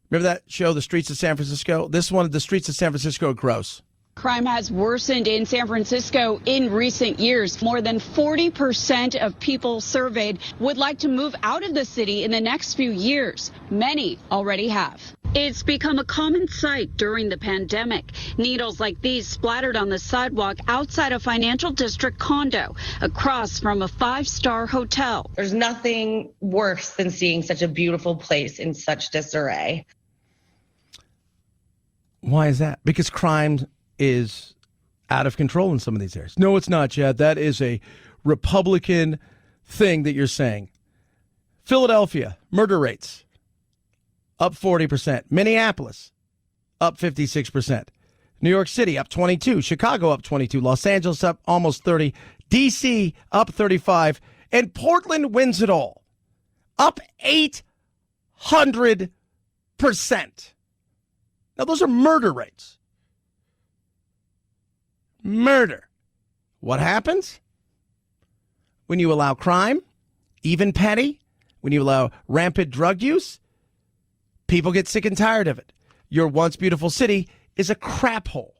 Remember that show, The Streets of San Francisco? This one, The Streets of San Francisco, gross. Crime has worsened in San Francisco in recent years. More than 40% of people surveyed would like to move out of the city in the next few years. Many already have. It's become a common sight during the pandemic. Needles like these splattered on the sidewalk outside a financial district condo across from a 5-star hotel. There's nothing worse than seeing such a beautiful place in such disarray. Why is that? Because crime is out of control in some of these areas. No, it's not, Chad. That is a Republican thing that you're saying. Philadelphia, murder rates up 40%. Minneapolis, up 56%. New York City, up 22. Chicago, up 22. Los Angeles, up almost 30. D.C., up 35. And Portland wins it all, up 800%. Now, those are murder rates. Murder. What happens when you allow crime, even petty, when you allow rampant drug use? People get sick and tired of it. Your once beautiful city is a crap hole.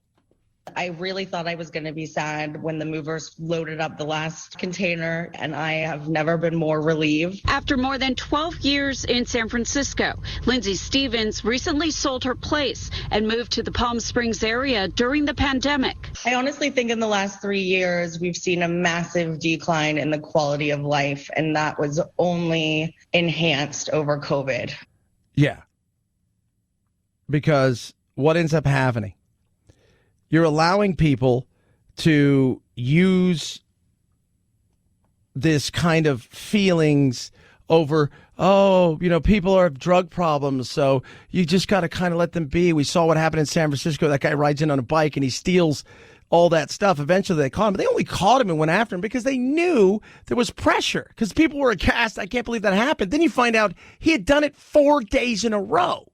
I really thought I was going to be sad when the movers loaded up the last container, and I have never been more relieved. After more than 12 years in San Francisco, Lindsay Stevens recently sold her place and moved to the Palm Springs area during the pandemic. I honestly think in the last 3 years, we've seen a massive decline in the quality of life, and that was only enhanced over COVID. Yeah. Because what ends up happening? You're allowing people to use this kind of feelings over, people have drug problems, so you just got to kind of let them be. We saw what happened in San Francisco. That guy rides in on a bike and he steals all that stuff. Eventually they caught him. But they only caught him and went after him because they knew there was pressure, because people were aghast. I can't believe that happened. Then you find out he had done it 4 days in a row.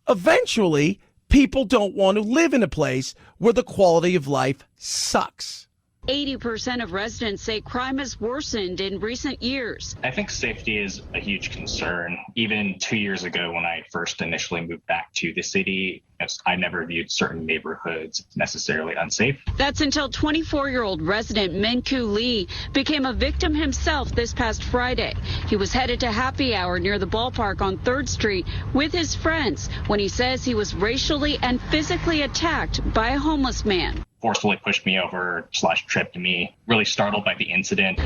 Eventually, people don't want to live in a place where the quality of life sucks. 80% of residents say crime has worsened in recent years. I think safety is a huge concern. Even 2 years ago, when I first initially moved back to the city, I never viewed certain neighborhoods necessarily unsafe. That's until 24-year-old resident Minku Lee became a victim himself this past Friday. He was headed to happy hour near the ballpark on 3rd Street with his friends when he says he was racially and physically attacked by a homeless man. Forcefully pushed me over / tripped me. Really startled by the incident.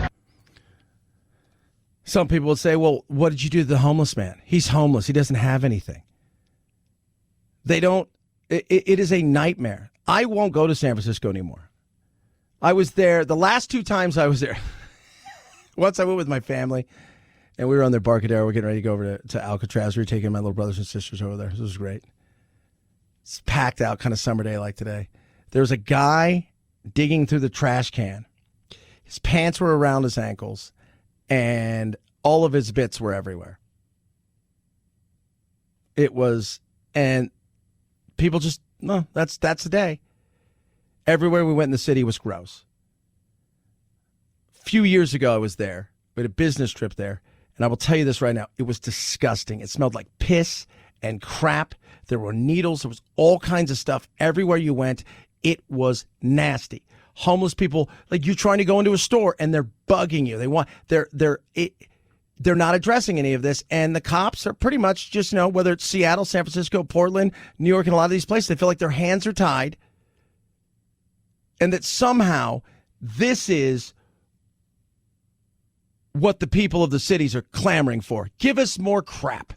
Some people would say, well, what did you do to the homeless man? He's homeless. He doesn't have anything. They don't. It is a nightmare. I won't go to San Francisco anymore. I was there the last 2 times I was there. Once I went with my family, and we were on their Barcadero. We're getting ready to go over to Alcatraz. We were taking my little brothers and sisters over there. This was great. It's packed out, kind of summer day like today. There was a guy digging through the trash can. His pants were around his ankles, and all of his bits were everywhere. It was, and people just, no, that's the day. Everywhere we went in the city was gross. A few years ago, I was there. We had a business trip there, and I will tell you this right now. It was disgusting. It smelled like piss and crap. There were needles. There was all kinds of stuff everywhere you went. It was nasty. Homeless people, like you're trying to go into a store and they're bugging you. They're not addressing any of this. And the cops are pretty much just, whether it's Seattle, San Francisco, Portland, New York, and a lot of these places, they feel like their hands are tied. And that somehow this is what the people of the cities are clamoring for. Give us more crap.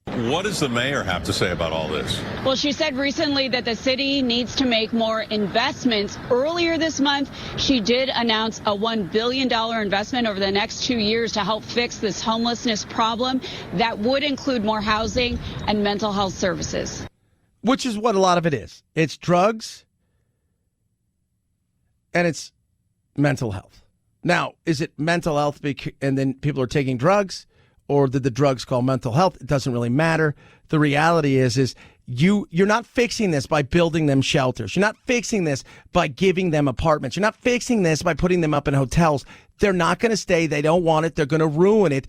What does the mayor have to say about all this? Well, she said recently that the city needs to make more investments. Earlier this month, she did announce a $1 billion investment over the next 2 years to help fix this homelessness problem. That would include more housing and mental health services. Which is what a lot of it is. It's drugs and it's mental health. Now, is it mental health and then people are taking drugs? Or did the drugs call mental health? It doesn't really matter. The reality is you're not fixing this by building them shelters. You're not fixing this by giving them apartments. You're not fixing this by putting them up in hotels. They're not going to stay. They don't want it. They're going to ruin it.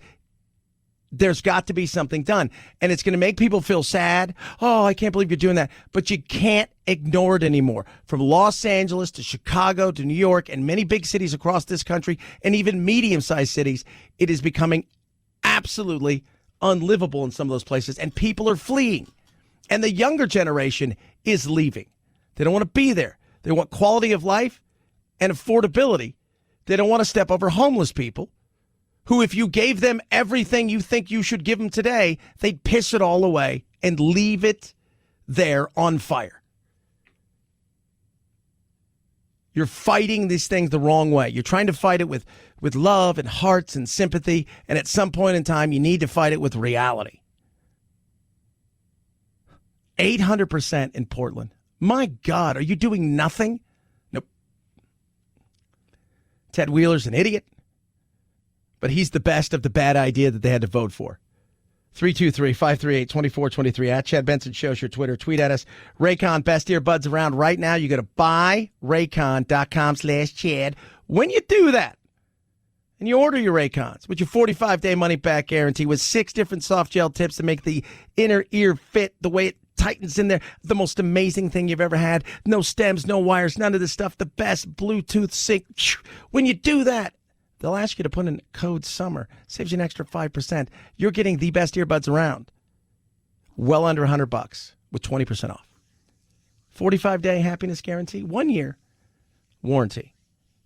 There's got to be something done. And it's going to make people feel sad. Oh, I can't believe you're doing that. But you can't ignore it anymore. From Los Angeles to Chicago to New York and many big cities across this country and even medium-sized cities, it is becoming absolutely unlivable in some of those places, and people are fleeing. And the younger generation is leaving. They don't want to be there. They want quality of life and affordability. They don't want to step over homeless people who, if you gave them everything you think you should give them today, they'd piss it all away and leave it there on fire. You're fighting these things the wrong way. You're trying to fight it with love and hearts and sympathy, and at some point in time, you need to fight it with reality. 800% in Portland. My God, are you doing nothing? Nope. Ted Wheeler's an idiot, but he's the best of the bad idea that they had to vote for. 323-538-2423 at Chad Benson Show's your Twitter. Tweet at us. Raycon, best earbuds around right now. You go to buyraycon.com/Chad. When you do that, and you order your Raycons with your 45-day money-back guarantee with 6 different soft gel tips to make the inner ear fit the way it tightens in there, the most amazing thing you've ever had. No stems, no wires, none of this stuff. The best Bluetooth sync. When you do that, they'll ask you to put in code SUMMER. Saves you an extra 5%. You're getting the best earbuds around. Well under $100 with 20% off. 45-day happiness guarantee. 1 year warranty.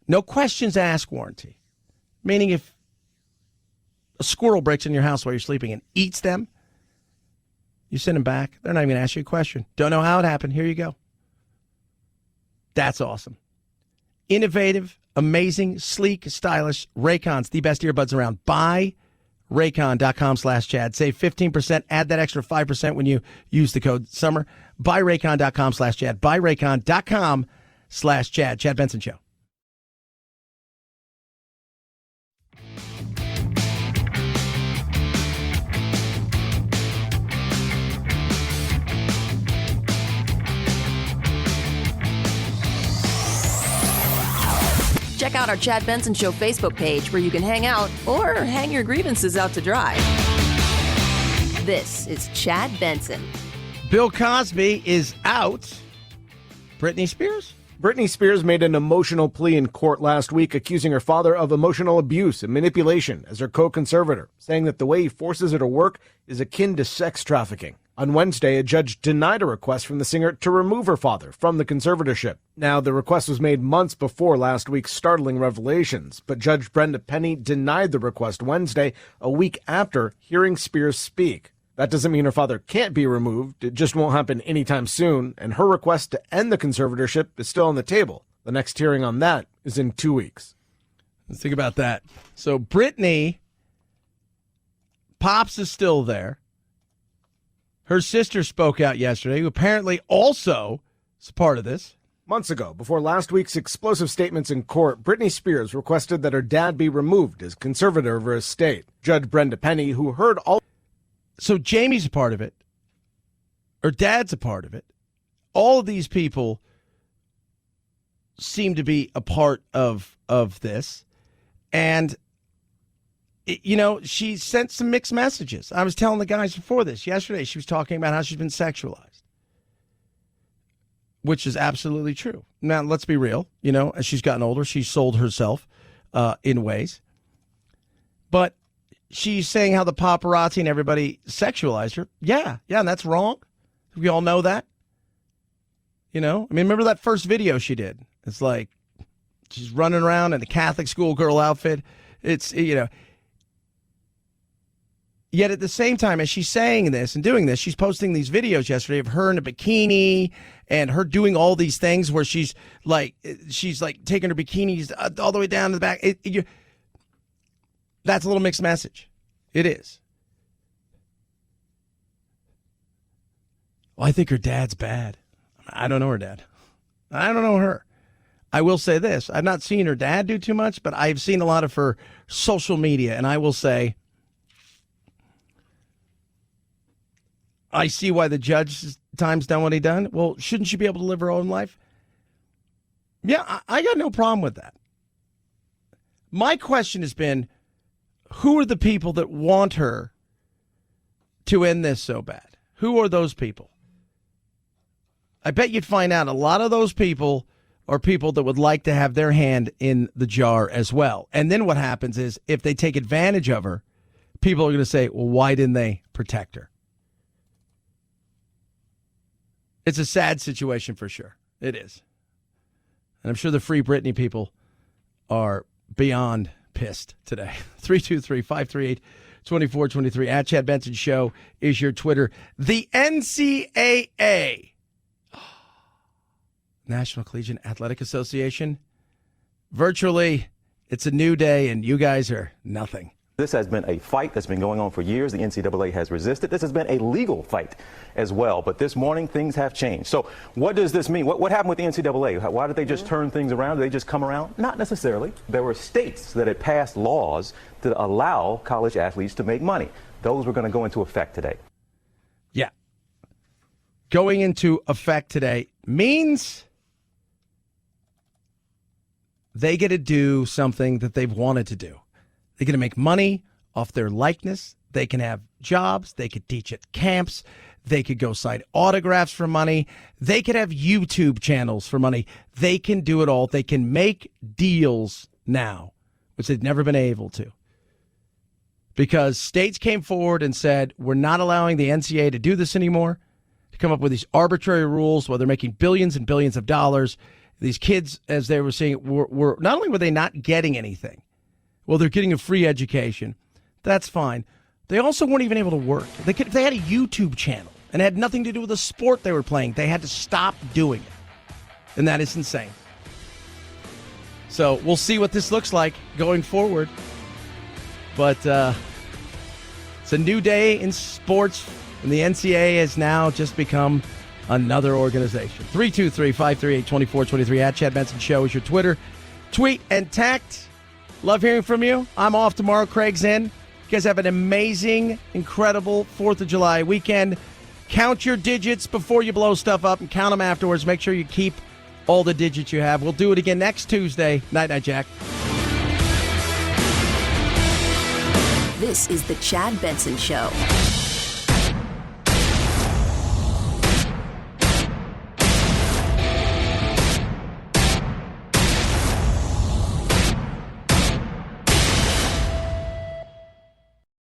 No questions asked warranty. Meaning if a squirrel breaks in your house while you're sleeping and eats them, you send them back. They're not even going to ask you a question. Don't know how it happened. Here you go. That's awesome. Innovative, amazing, sleek, stylish. Raycons, the best earbuds around. Raycon.com/Chad. Save 15%. Add that extra 5% when you use the code SUMMER. Buy Raycon.com/Chad. Buy Raycon.com/Chad. Chad Benson Show. Check out our Chad Benson Show Facebook page where you can hang out or hang your grievances out to dry. This is Chad Benson. Bill Cosby is out. Britney Spears? Britney Spears made an emotional plea in court last week, accusing her father of emotional abuse and manipulation as her co-conservator, saying that the way he forces her to work is akin to sex trafficking. On Wednesday, a judge denied a request from the singer to remove her father from the conservatorship. Now, the request was made months before last week's startling revelations, but Judge Brenda Penny denied the request Wednesday, a week after hearing Spears speak. That doesn't mean her father can't be removed. It just won't happen anytime soon, and her request to end the conservatorship is still on the table. The next hearing on that is in 2 weeks. Let's think about that. So Britney, Pops is still there. Her sister spoke out yesterday, who apparently also is a part of this. Months ago, before last week's explosive statements in court, Britney Spears requested that her dad be removed as conservator of her estate. Judge Brenda Penny, who heard all... So Jamie's a part of it. Her dad's a part of it. All of these people seem to be a part of this. And, she sent some mixed messages. I was telling the guys before this yesterday, she was talking about how she's been sexualized, which is absolutely true. Now, let's be real. As she's gotten older, she's sold herself in ways. But she's saying how the paparazzi and everybody sexualized her. Yeah, and that's wrong. We all know that. Remember that first video she did? It's like she's running around in a Catholic schoolgirl outfit. It's, Yet at the same time, as she's saying this and doing this, she's posting these videos yesterday of her in a bikini and her doing all these things where she's like taking her bikinis all the way down to the back. That's a little mixed message. It is. Well, I think her dad's bad. I don't know her dad. I don't know her. I will say this. I've not seen her dad do too much, but I've seen a lot of her social media, and I will say I see why the judge's time's done what he done. Well, shouldn't she be able to live her own life? Yeah, I got no problem with that. My question has been, who are the people that want her to end this so bad? Who are those people? I bet you'd find out a lot of those people are people that would like to have their hand in the jar as well. And then what happens is if they take advantage of her, people are going to say, well, why didn't they protect her? It's a sad situation for sure. It is. And I'm sure the Free Britney people are beyond pissed today. 323-538-2423. At Chad Benson Show is your Twitter. The NCAA, National Collegiate Athletic Association, virtually, it's a new day, and you guys are nothing. This has been a fight that's been going on for years. The NCAA has resisted. This has been a legal fight as well. But this morning, things have changed. So what does this mean? What happened with the NCAA? Why did they just turn things around? Did they just come around? Not necessarily. There were states that had passed laws to allow college athletes to make money. Those were going to go into effect today. Yeah. Going into effect today means they get to do something that they've wanted to do. They're going to make money off their likeness. They can have jobs. They could teach at camps. They could go sign autographs for money. They could have YouTube channels for money. They can do it all. They can make deals now, which they've never been able to. Because states came forward and said, we're not allowing the NCAA to do this anymore, to come up with these arbitrary rules while they're making billions and billions of dollars. These kids, as they were saying, were not only were they not getting anything, well, they're getting a free education. That's fine. They also weren't even able to work. They had a YouTube channel and it had nothing to do with the sport they were playing. They had to stop doing it. And that is insane. So we'll see what this looks like going forward. But It's a new day in sports, and the NCAA has now just become another organization. 323-538-2423 at Chad Benson Show is your Twitter. Tweet and text. Love hearing from you. I'm off tomorrow. Craig's in. You guys have an amazing, incredible 4th of July weekend. Count your digits before you blow stuff up and count them afterwards. Make sure you keep all the digits you have. We'll do it again next Tuesday. Night, Jack. This is the Chad Benson Show.